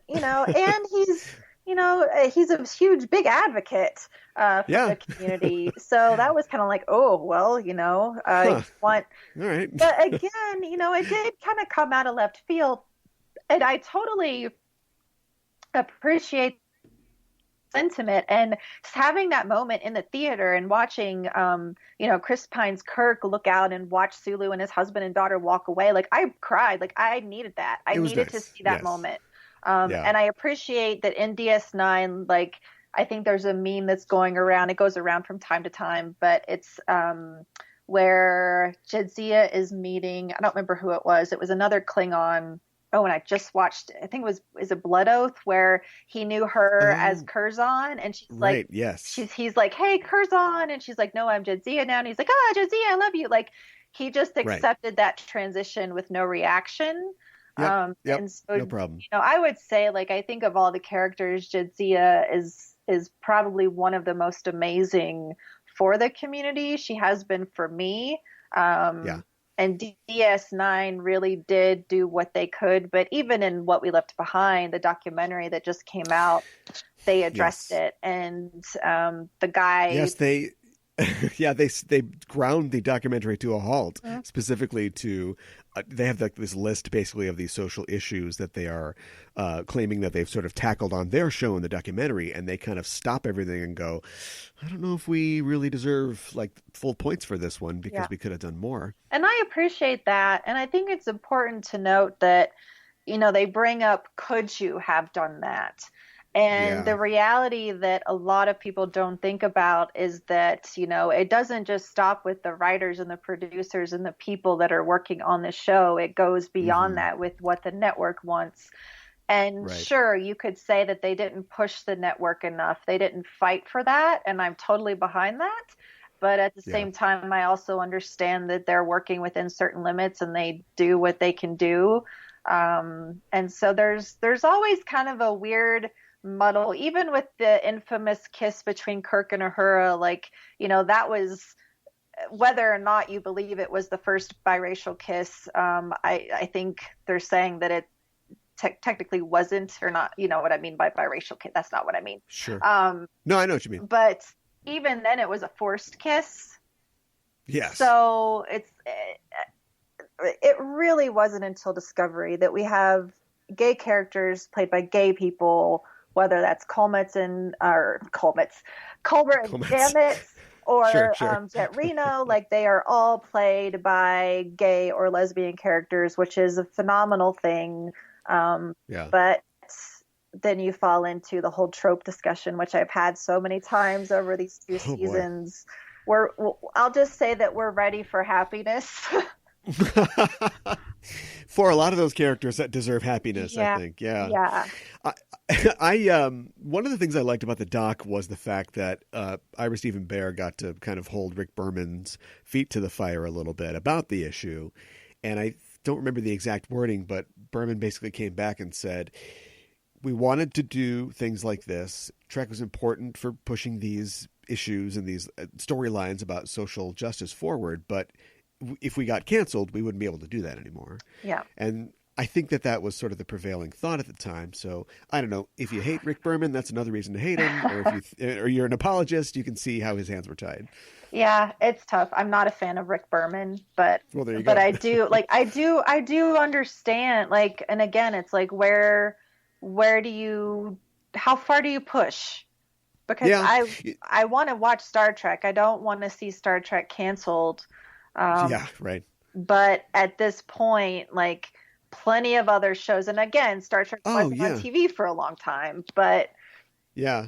he's a huge, big advocate for the community. So that was kind of like, oh, well, I want. All right. But again, it did kind of come out of left field. And I totally appreciate sentiment and having that moment in the theater and watching Chris Pine's Kirk look out and watch Sulu and his husband and daughter walk away. Like, I cried. Like, I needed that. I needed to see that moment. And I appreciate that in DS9, like, I think there's a meme that's going around. It goes around from time to time, but it's where Jadzia is meeting, I don't remember who it was. It was another Klingon. Oh, and I just watched, I think is it Blood Oath, where he knew her as Curzon, and she's like, yes. He's like, hey, Curzon, and she's like, no, I'm Jadzia now, and he's like, oh, Jadzia, I love you. Like, he just accepted that transition with no reaction. Yep, and so, no problem. I would say, like, I think of all the characters, Jadzia is probably one of the most amazing for the community. She has been for me. And DS9 really did do what they could, but even in What We Left Behind, the documentary that just came out, they addressed it. And the guy, they ground the documentary to a halt, specifically to they have like this list basically of these social issues that they are claiming that they've sort of tackled on their show in the documentary, and they kind of stop everything and go, I don't know if we really deserve like full points for this one because we could have done more. And I appreciate that, and I think it's important to note that they bring up, could you have done that? And the reality that a lot of people don't think about is that, it doesn't just stop with the writers and the producers and the people that are working on the show. It goes beyond that with what the network wants. And sure, you could say that they didn't push the network enough. They didn't fight for that. And I'm totally behind that. But at the same time, I also understand that they're working within certain limits and they do what they can do. And so there's always kind of a weird muddle, even with the infamous kiss between Kirk and Uhura, like, that was, whether or not you believe it was the first biracial kiss, I think they're saying that it technically wasn't, or not, what I mean by biracial kiss. That's not what I mean. Sure. No, I know what you mean. But even then it was a forced kiss. Yes. So it really wasn't until Discovery that we have gay characters played by gay people, whether that's Colbert and Stamets, or Jet Reno, like, they are all played by gay or lesbian characters, which is a phenomenal thing. But then you fall into the whole trope discussion, which I've had so many times over these two seasons. I'll just say that we're ready for happiness. For a lot of those characters that deserve happiness, I think. Yeah. I one of the things I liked about the doc was the fact that Ira Stephen Bear got to kind of hold Rick Berman's feet to the fire a little bit about the issue. And I don't remember the exact wording, but Berman basically came back and said, we wanted to do things like this. Trek was important for pushing these issues and these storylines about social justice forward, but if we got canceled, we wouldn't be able to do that anymore. Yeah. And I think that was sort of the prevailing thought at the time. So I don't know, if you hate Rick Berman, that's another reason to hate him, or if you're an apologist, you can see how his hands were tied. Yeah, it's tough. I'm not a fan of Rick Berman, but well, there you but go. I do understand, like, and again, it's like how far do you push? Because I want to watch Star Trek. I don't want to see Star Trek canceled. Yeah, right. But at this point, like, plenty of other shows, and again, Star Trek wasn't on TV for a long time, but yeah.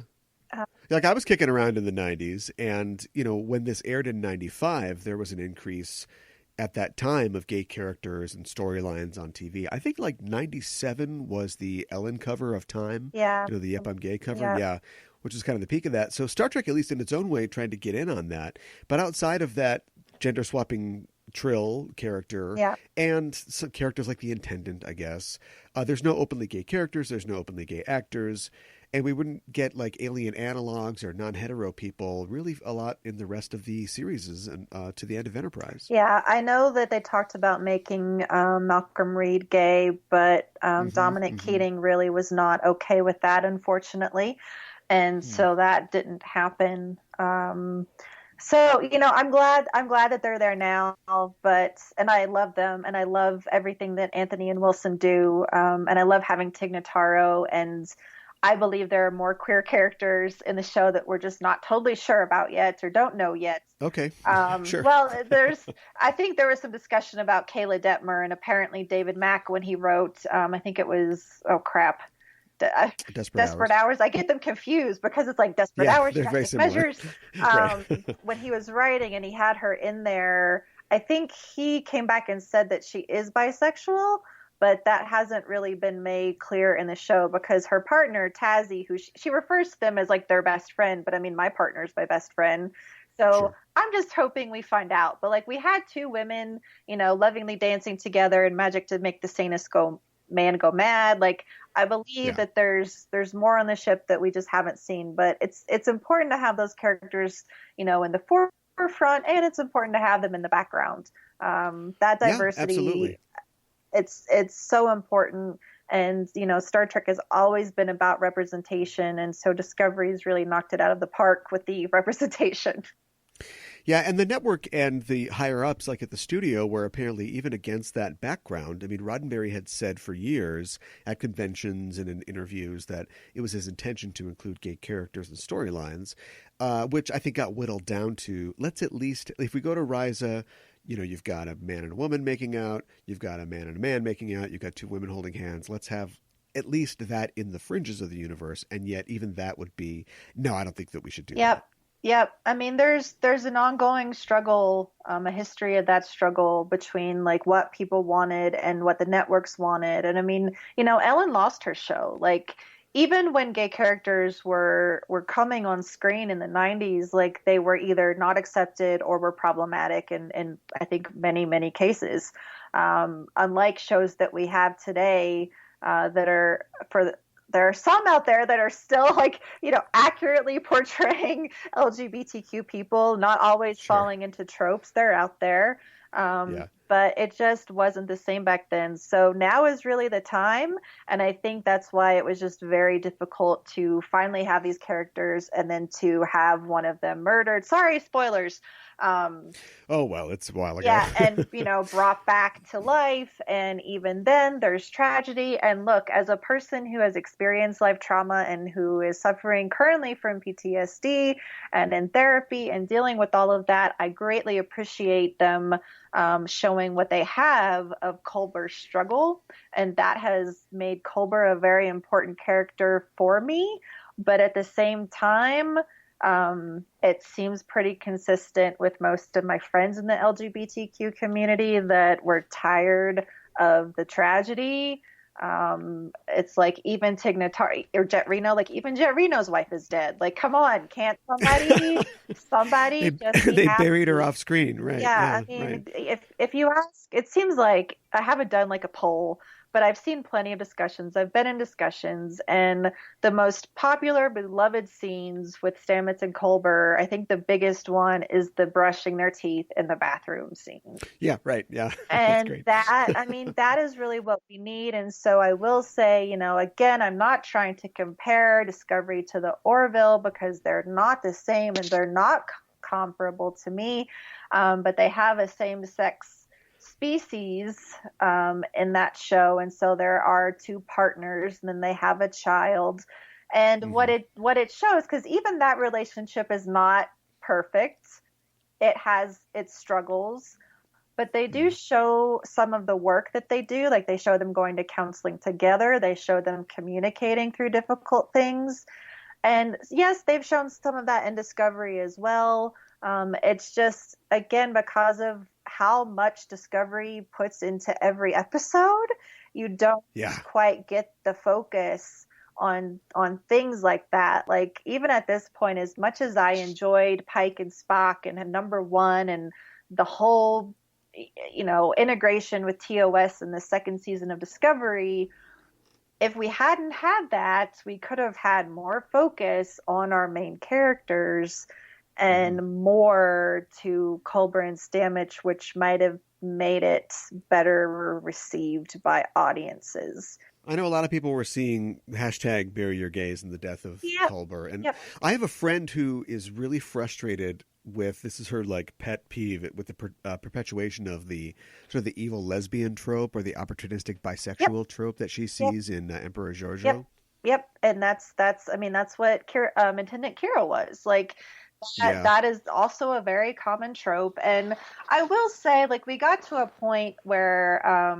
Like, I was kicking around in the 90s, and, when this aired in 95, there was an increase at that time of gay characters and storylines on TV. I think, like, 97 was the Ellen cover of Time. Yeah. The Yep, I'm Gay cover. Yeah. Which is kind of the peak of that. So Star Trek, at least in its own way, tried to get in on that. But outside of that gender-swapping Trill character and some characters like the Intendant, I guess, there's no openly gay characters. There's no openly gay actors. And we wouldn't get like alien analogs or non-hetero people really a lot in the rest of the series and to the end of Enterprise. Yeah, I know that they talked about making Malcolm Reed gay, but Dominic Keating really was not okay with that, unfortunately. And so that didn't happen. So, I'm glad that they're there now, and I love them, and I love everything that Anthony and Wilson do. And I love having Tig Notaro, and I believe there are more queer characters in the show that we're just not totally sure about yet or don't know yet. Okay. Sure. Well, I think there was some discussion about Kayla Detmer, and apparently David Mack, when he wrote, I think it was, Desperate Hours. I get them confused because it's like Desperate Hours, Drastic Measures. When he was writing and he had her in there, I think he came back and said that she is bisexual, but that hasn't really been made clear in the show because her partner, Tazzy, who she refers to them as like their best friend, but I mean, my partner's my best friend. So sure. I'm just hoping we find out. But like, we had two women, lovingly dancing together in Magic to Make the Sanus Man go mad. Like, I believe that there's more on the ship that we just haven't seen, but it's important to have those characters, in the forefront, and it's important to have them in the background. That diversity, it's so important. And, Star Trek has always been about representation. And so Discovery's really knocked it out of the park with the representation. Yeah, and the network and the higher-ups, like at the studio, were apparently even against that background. I mean, Roddenberry had said for years at conventions and in interviews that it was his intention to include gay characters and storylines, which I think got whittled down to, let's at least, if we go to Risa, you've got a man and a woman making out, you've got a man and a man making out, you've got two women holding hands. Let's have at least that in the fringes of the universe, and yet even that would be, no, I don't think that we should do that. Yep. I mean, there's an ongoing struggle, a history of that struggle between like what people wanted and what the networks wanted. And I mean, Ellen lost her show. Like, even when gay characters were coming on screen in the 90s, like, they were either not accepted or were problematic in I think many, many cases. Unlike shows that we have today there are some out there that are still like, accurately portraying LGBTQ people, not always falling into tropes. They're out there. But it just wasn't the same back then. So now is really the time. And I think that's why it was just very difficult to finally have these characters and then to have one of them murdered. Sorry, spoilers. It's a while ago. Yeah, and brought back to life, and even then there's tragedy. And look, as a person who has experienced life trauma and who is suffering currently from PTSD and in therapy and dealing with all of that, I greatly appreciate them showing what they have of Culber's struggle, and that has made Culber a very important character for me. But at the same time, it seems pretty consistent with most of my friends in the LGBTQ community that we're tired of the tragedy. It's like even Tig Notaro or Jet Reno, like even Jet Reno's wife is dead. Like, come on, can't somebody just they buried her off screen, right? Yeah, I mean, if you ask, it seems like I haven't done like a poll, but I've seen plenty of discussions. I've been in discussions, and the most popular, beloved scenes with Stamets and Culber, I think the biggest one is the brushing their teeth in the bathroom scene. Yeah, right. Yeah. And That's great. I mean, that is really what we need. And so I will say, again, I'm not trying to compare Discovery to the Orville because they're not the same and they're not comparable to me, but they have a same-sex species in that show, and so there are two partners, and then they have a child. And what it shows, because even that relationship is not perfect, it has its struggles, but they do show some of the work that they do. Like, they show them going to counseling together, they show them communicating through difficult things, and yes, they've shown some of that in Discovery as well. It's just, again, because of how much Discovery puts into every episode, you don't quite get the focus on things like that. Like, even at this point, as much as I enjoyed Pike and Spock and Number One and the whole, integration with TOS in the second season of Discovery, if we hadn't had that, we could have had more focus on our main characters and more to Culber and Stamets, which might have made it better received by audiences. I know a lot of people were seeing hashtag bury your gays in the death of Culber. And I have a friend who is really frustrated with, this is her like pet peeve, with the perpetuation of the sort of the evil lesbian trope or the opportunistic bisexual trope that she sees in Emperor Giorgio. Yep. And that's what Intendant Kira was like. That is also a very common trope. And I will say, like, we got to a point where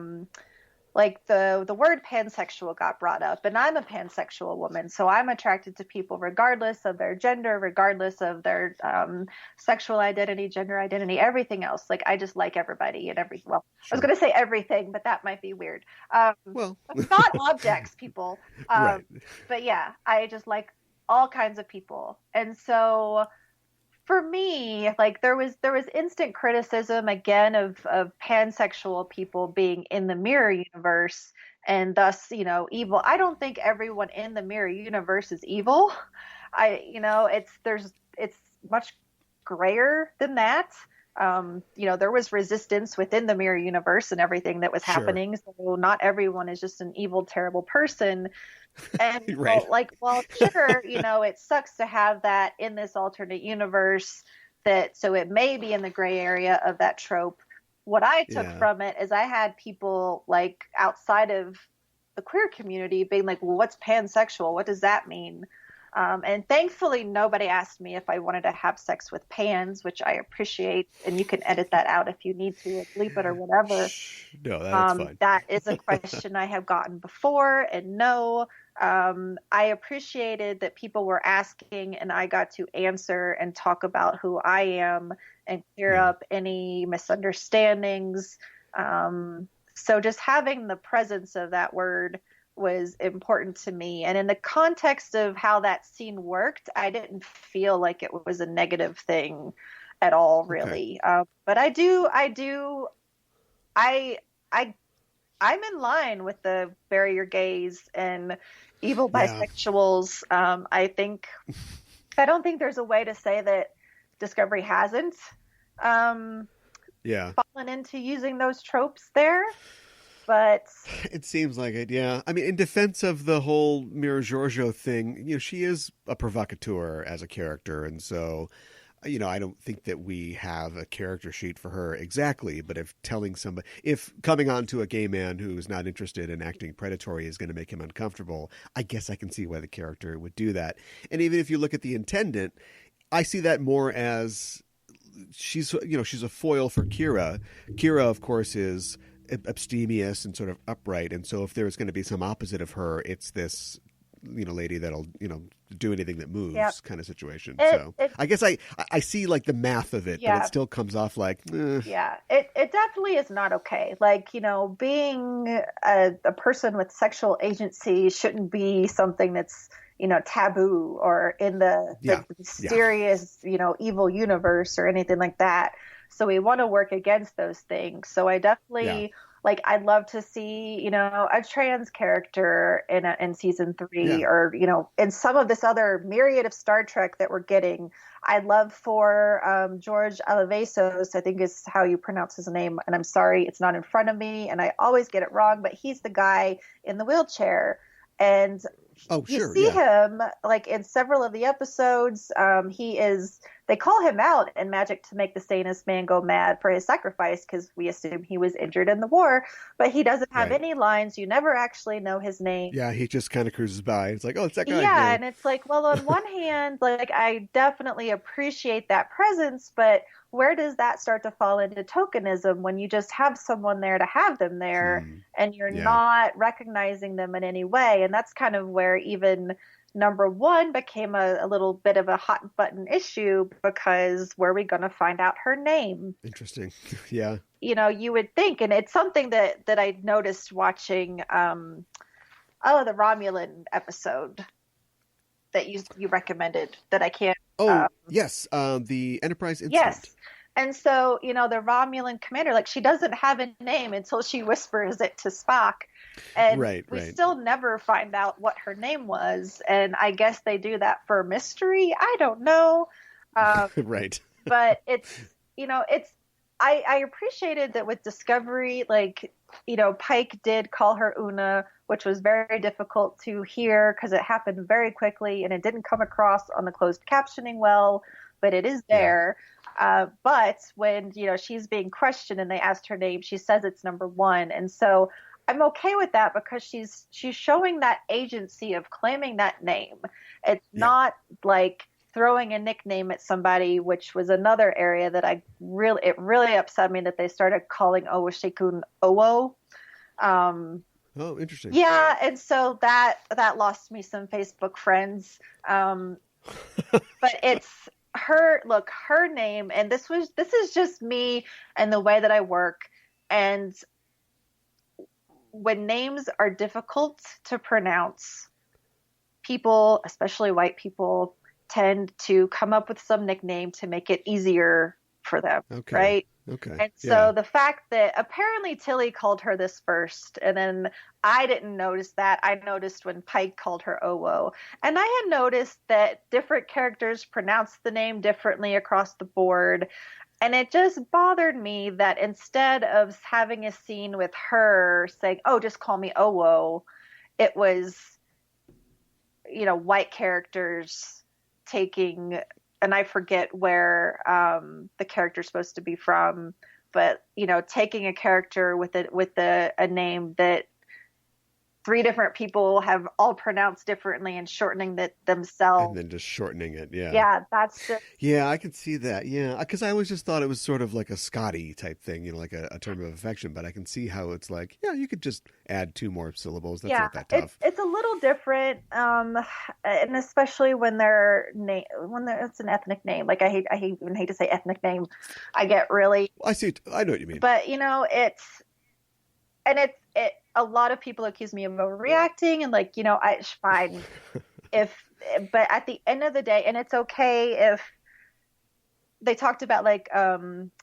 like the word pansexual got brought up, and I'm a pansexual woman, so I'm attracted to people regardless of their gender, regardless of their sexual identity, gender identity, everything else. Like, I just like everybody and everything. Well, I was going to say everything, but that might be weird. Not objects, people. Right. But yeah, I just like all kinds of people. And so for me, like, there was instant criticism again of pansexual people being in the mirror universe and thus, evil. I don't think everyone in the mirror universe is evil. It's much grayer than that. There was resistance within the mirror universe and everything that was happening. So not everyone is just an evil, terrible person. And sure, it sucks to have that in this alternate universe, so it may be in the gray area of that trope. What I took from it is I had people like outside of the queer community being like, well, what's pansexual? What does that mean? And thankfully, nobody asked me if I wanted to have sex with pans, which I appreciate. And you can edit that out if you need to, or bleep it or whatever. No, that's fine. That is a question I have gotten before. And no, I appreciated that people were asking and I got to answer and talk about who I am and clear up any misunderstandings. So just having the presence of that word was important to me. And in the context of how that scene worked, I didn't feel like it was a negative thing at all, really. But I'm in line with the barrier gays and evil bisexuals. I don't think there's a way to say that Discovery hasn't fallen into using those tropes there. But it seems like it, yeah. I mean, in defense of the whole Mira Giorgio thing, she is a provocateur as a character. And so, I don't think that we have a character sheet for her exactly. But if coming on to a gay man who's not interested in acting predatory is going to make him uncomfortable, I guess I can see why the character would do that. And even if you look at the Intendant, I see that more as she's a foil for Kira. Kira, of course, is abstemious and sort of upright, and so if there's going to be some opposite of her, it's this lady that'll do anything that moves kind of situation. I guess I see like the math of it, but it still comes off like it definitely is not okay. Like, being a person with sexual agency shouldn't be something that's taboo or in the mysterious evil universe or anything like that. So we want to work against those things. So I definitely Like, I'd love to see, you know, a trans character in season 3, Yeah. or, you know, in some of this other myriad of Star Trek that we're getting. I'd love for George Alivasos, I think is how you pronounce his name, and I'm sorry, it's not in front of me, and I always get it wrong, but he's the guy in the wheelchair. And Oh, you sure. see Yeah. him like in several of the episodes. They call him out in Magic to make the sanest man go mad for his sacrifice, because we assume he was injured in the war, but he doesn't have Right. any lines. You never actually know his name. Yeah. He just kind of cruises by. It's like, oh, it's that guy. Yeah, Yeah. and it's like, well, on one hand, like, I definitely appreciate that presence, but where does that start to fall into tokenism when you just have someone there to have them there and you're Yeah. not recognizing them in any way? And that's kind of where even number 1 became a little bit of a hot button issue, because where are we going to find out her name? Interesting. Yeah. You know, you would think, and it's something that I noticed watching the Romulan episode that you recommended that I can't. Oh, yes. The Enterprise incident. Yes. And so, you know, the Romulan commander, like, she doesn't have a name until she whispers it to Spock. And we still never find out what her name was. And I guess they do that for mystery. I don't know. Right. But it's, you know, I appreciated that with Discovery, like, you know, Pike did call her Una, which was very difficult to hear because it happened very quickly and it didn't come across on the closed captioning well, but it is there. But when, you know, she's being questioned and they asked her name, she says it's number 1. And so I'm okay with that, because she's showing that agency of claiming that name. It's not like throwing a nickname at somebody, which was another area that it really upset me that they started calling Owashikun Owo. Oh, interesting. Yeah, and so that lost me some Facebook friends. But it's her name, and this is just me and the way that I work. And when names are difficult to pronounce, people, especially white people, tend to come up with some nickname to make it easier for them. Okay. Right? Okay. And so the fact that apparently Tilly called her this first, and then I didn't notice that. I noticed when Pike called her Owo. And I had noticed that different characters pronounce the name differently across the board. And it just bothered me that instead of having a scene with her saying, oh, just call me Owo, it was, you know, white characters taking, and I forget where the character's supposed to be from, but, you know, taking a character with a name that 3 different people have all pronounced differently and shortening that themselves. And then just shortening it. Yeah. Yeah. That's just. Yeah, I can see that. Yeah. Because I always just thought it was sort of like a Scotty type thing, you know, like a term of affection. But I can see how it's like, yeah, you could just add 2 more syllables. That's not that tough. It's a little different. And especially when it's an ethnic name. Like, I even hate to say ethnic name. I get really. I know what you mean. But, you know, a lot of people accuse me of overreacting, and, like, you know, it's fine but at the end of the day, and it's okay if they talked about, like, Olatunde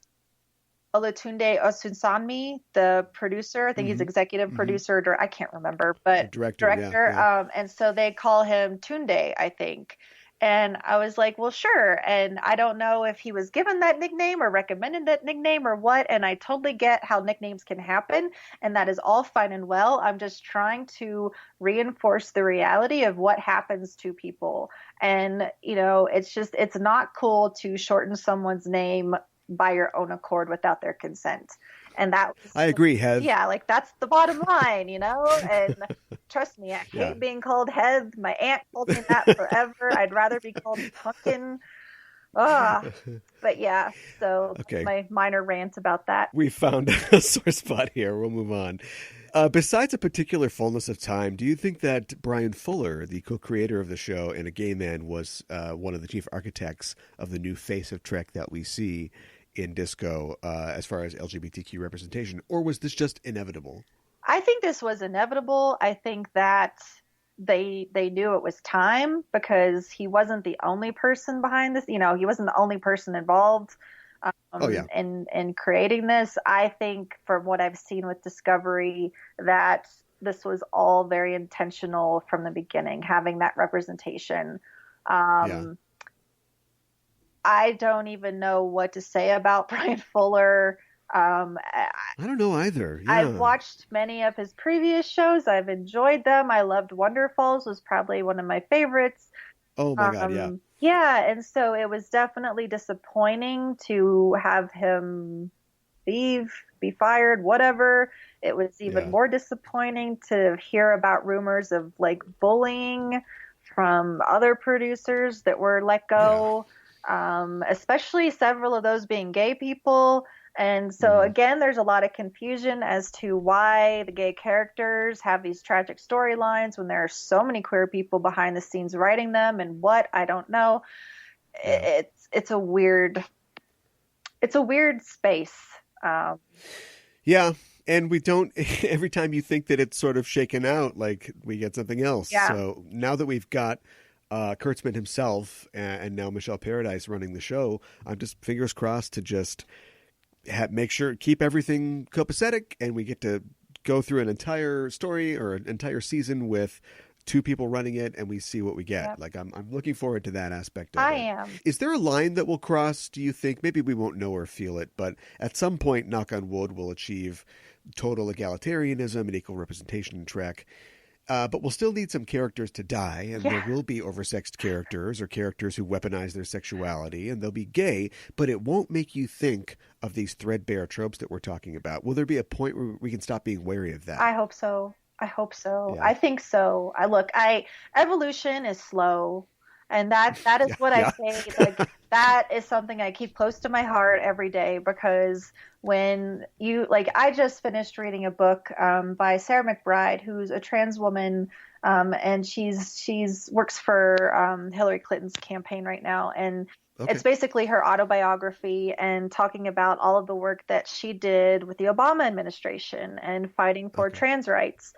Osunsanmi, the producer, I think he's executive producer, or I can't remember, but director. Yeah. And so they call him Tunde, I think. And I was like, well, sure. And I don't know if he was given that nickname or recommended that nickname or what. And I totally get how nicknames can happen. And that is all fine and well. I'm just trying to reinforce the reality of what happens to people. And, you know, it's not cool to shorten someone's name by your own accord without their consent. And that was, I agree, Heath. Yeah, like, that's the bottom line, you know? And trust me, I hate being called Heath. My aunt called me that forever. I'd rather be called Pumpkin. But yeah, so my minor rant about that. We found a sore spot here. We'll move on. Besides a particular fullness of time, do you think that Brian Fuller, the co-creator of the show and a gay man, was one of the chief architects of the new face of Trek that we see in Disco as far as LGBTQ representation, or was this just inevitable? I think this was inevitable. I think that they knew it was time, because he wasn't the only person behind this. You know, he wasn't the only person involved. Oh yeah. in creating this. I think from what I've seen with Discovery that this was all very intentional from the beginning, having that representation. Yeah. I don't even know what to say about Brian Fuller. I don't know either. I've Yeah. watched many of his previous shows. I've enjoyed them. I loved Wonderfalls, was probably one of my favorites. Oh my God. Yeah. Yeah, and so it was definitely disappointing to have him leave, be fired, whatever. It was even Yeah. more disappointing to hear about rumors of like bullying from other producers that were let go, especially several of those being gay people. And so, again, there's a lot of confusion as to why the gay characters have these tragic storylines when there are so many queer people behind the scenes writing them and what, I don't know. Yeah. It's a weird space. Yeah. And we don't, every time you think that it's sort of shaken out, like we get something else. Yeah. So now that we've got Kurtzman himself and now Michelle Paradise running the show, I'm just fingers crossed to just make sure, keep everything copacetic, and we get to go through an entire story or an entire season with two people running it, and we see what we get. Yep. Like I'm looking forward to that aspect of I it. am. Is there a line that will cross, do you think? Maybe we won't know or feel it, but at some point, knock on wood, we'll achieve total egalitarianism and equal representation in Trek. But we'll still need some characters to die, and there will be oversexed characters or characters who weaponize their sexuality, and they'll be gay, but it won't make you think of these threadbare tropes that we're talking about. Will there be a point where we can stop being wary of that? I hope so. Yeah. Yeah. I think so. Evolution is slow. And that is what I say. Like that is something I keep close to my heart every day, because when you I just finished reading a book by Sarah McBride, who's a trans woman, and she's works for Hillary Clinton's campaign right now, and it's basically her autobiography and talking about all of the work that she did with the Obama administration and fighting for trans rights.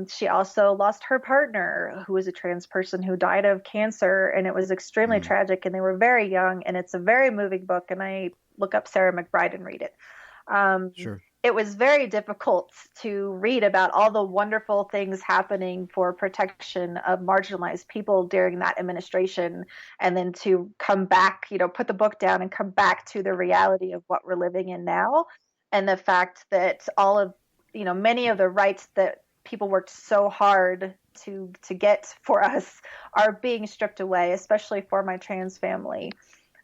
She also lost her partner, who was a trans person who died of cancer, and it was extremely tragic, and they were very young, and it's a very moving book, and I look up Sarah McBride and read it. Sure. It was very difficult to read about all the wonderful things happening for protection of marginalized people during that administration, and then to come back, put the book down and come back to the reality of what we're living in now, and the fact that all of, many of the rights that people worked so hard to get for us are being stripped away, especially for my trans family.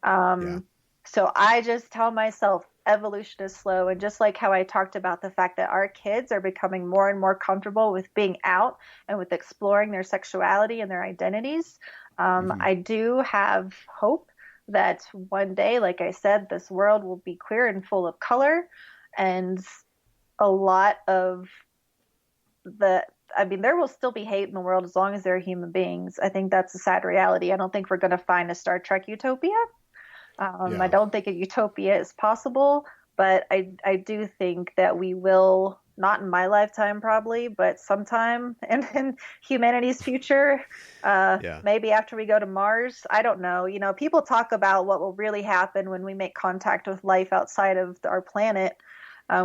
So I just tell myself evolution is slow. And just like how I talked about the fact that our kids are becoming more and more comfortable with being out and with exploring their sexuality and their identities, I do have hope that one day, like I said, this world will be queer and full of color, and a lot of there will still be hate in the world as long as there are human beings. I think that's a sad reality. I don't think we're going to find a Star Trek utopia. I don't think a utopia is possible, but I do think that we will, not in my lifetime probably, but sometime in humanity's future, maybe after we go to Mars. I don't know. People talk about what will really happen when we make contact with life outside of our planet,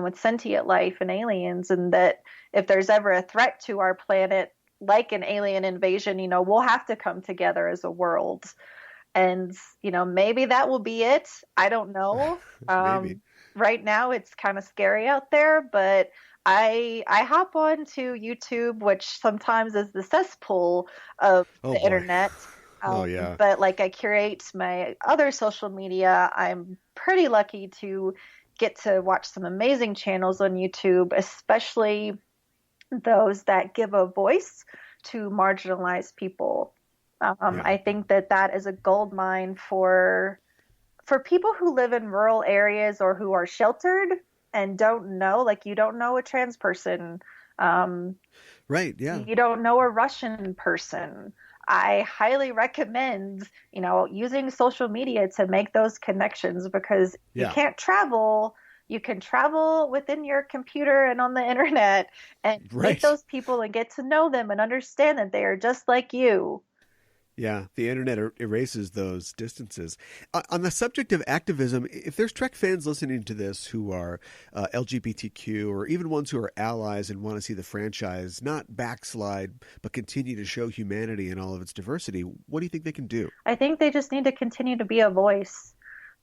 with sentient life and aliens, and that if there's ever a threat to our planet, like an alien invasion, we'll have to come together as a world. And, maybe that will be it. I don't know. Right now it's kind of scary out there, but I hop on to YouTube, which sometimes is the cesspool of the internet. But I curate my other social media. I'm pretty lucky to get to watch some amazing channels on YouTube, especially those that give a voice to marginalized people. I think that is a gold mine for people who live in rural areas or who are sheltered and don't know, you don't know a trans person. Right. Yeah. You don't know a Russian person. I highly recommend, using social media to make those connections, because you can't travel. You can travel within your computer and on the internet and meet those people and get to know them and understand that they are just like you. Yeah, the internet erases those distances. On the subject of activism, if there's Trek fans listening to this who are LGBTQ or even ones who are allies and want to see the franchise not backslide but continue to show humanity in all of its diversity, what do you think they can do? I think they just need to continue to be a voice.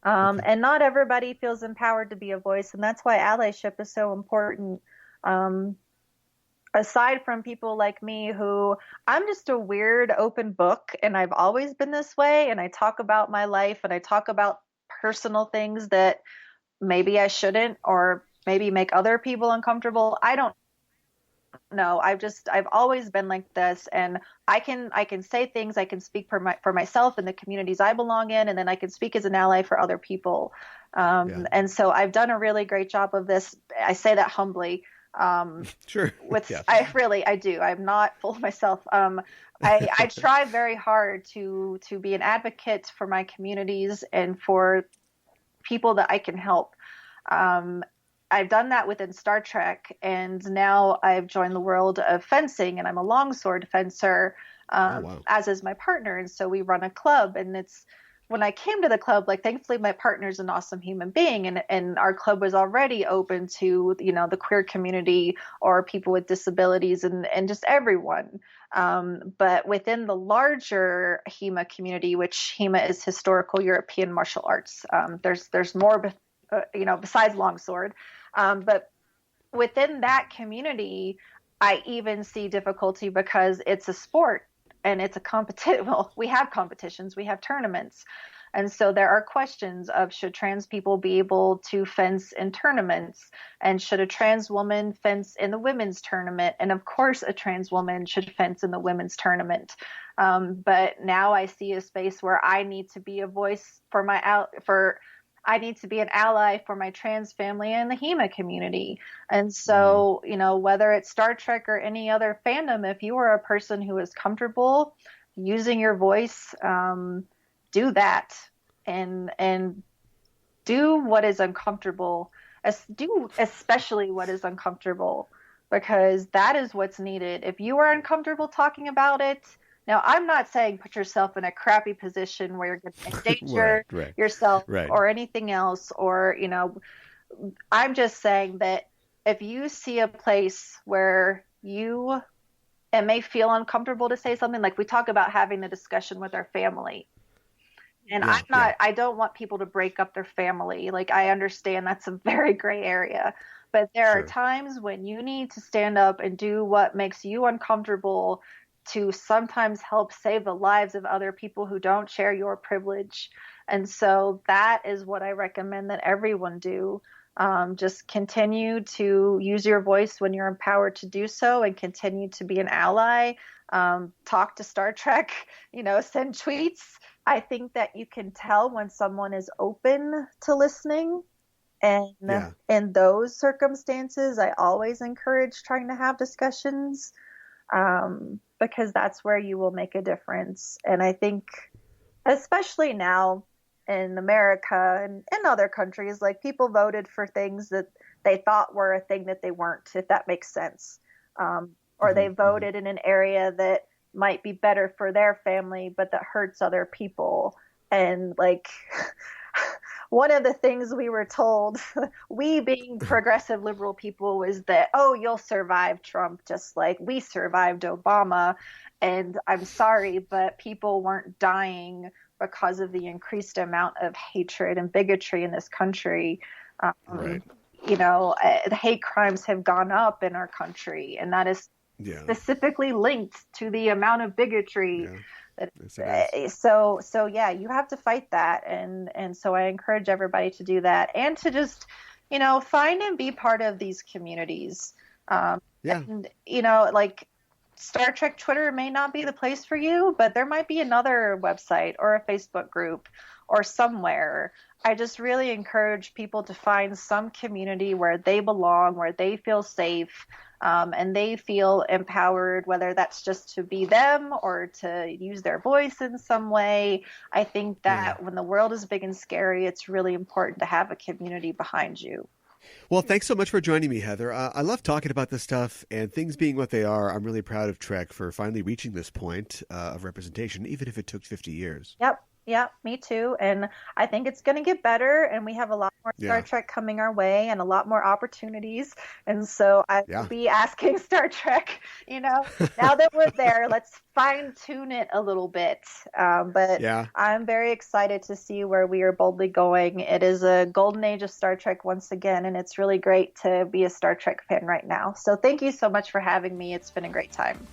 Okay. And not everybody feels empowered to be a voice, and that's why allyship is so important. Aside from people like me who I'm just a weird open book and I've always been this way, and I talk about my life and I talk about personal things that maybe I shouldn't or maybe make other people uncomfortable. I don't know. I've always been like this, and I can say things, I can speak for myself and the communities I belong in, and then I can speak as an ally for other people. And so I've done a really great job of this. I say that humbly. Sure. Yeah. I do. I'm not full of myself. I try very hard to be an advocate for my communities and for people that I can help. I've done that within Star Trek, and now I've joined the world of fencing, and I'm a longsword fencer, as is my partner. And so we run a club, and when I came to the club, like, thankfully my partner's an awesome human being, and our club was already open to, the queer community or people with disabilities and just everyone. But within the larger HEMA community, which HEMA is historical European martial arts, there's more, besides longsword. But within that community, I even see difficulty because it's a sport. And it's a competition. Well, we have competitions, we have tournaments. And so there are questions of, should trans people be able to fence in tournaments? And should a trans woman fence in the women's tournament? And of course, a trans woman should fence in the women's tournament. But now I see a space where I need to be a voice I need to be an ally for my trans family and the HEMA community. And so, whether it's Star Trek or any other fandom, if you are a person who is comfortable using your voice, do that and do what is uncomfortable. Do especially what is uncomfortable, because that is what's needed. If you are uncomfortable talking about it, now, I'm not saying put yourself in a crappy position where you're going to endanger yourself or anything else, or, I'm just saying that if you see a place where it may feel uncomfortable to say something, like we talk about having a discussion with our family. And I don't want people to break up their family. Like, I understand that's a very gray area, but there are times when you need to stand up and do what makes you uncomfortable to sometimes help save the lives of other people who don't share your privilege. And so that is what I recommend that everyone do. Just continue to use your voice when you're empowered to do so, and continue to be an ally. Talk to Star Trek, send tweets. I think that you can tell when someone is open to listening. And in those circumstances, I always encourage trying to have discussions. Because that's where you will make a difference. And I think, especially now in America and in other countries, like, people voted for things that they thought were a thing that they weren't, if that makes sense. Or they voted in an area that might be better for their family, but that hurts other people. And, like, one of the things we were told, we being progressive liberal people, was that, oh, you'll survive Trump just like we survived Obama. And I'm sorry, but people weren't dying because of the increased amount of hatred and bigotry in this country. The hate crimes have gone up in our country, and that is specifically linked to the amount of bigotry. So you have to fight that, and so I encourage everybody to do that, and to just find and be part of these communities. And like, Star Trek Twitter may not be the place for you, but there might be another website or a Facebook group or somewhere. I just really encourage people to find some community where they belong, where they feel safe, and they feel empowered, whether that's just to be them or to use their voice in some way. I think that when the world is big and scary, it's really important to have a community behind you. Well, thanks so much for joining me, Heather. I love talking about this stuff, and things being what they are, I'm really proud of Trek for finally reaching this point of representation, even if it took 50 years. Yep, me too. And I think it's going to get better, and we have a lot more Star Trek coming our way and a lot more opportunities. And so I will be asking Star Trek, now that we're there, let's fine tune it a little bit. But I'm very excited to see where we are boldly going. It is a golden age of Star Trek once again, and it's really great to be a Star Trek fan right now. So thank you so much for having me. It's been a great time.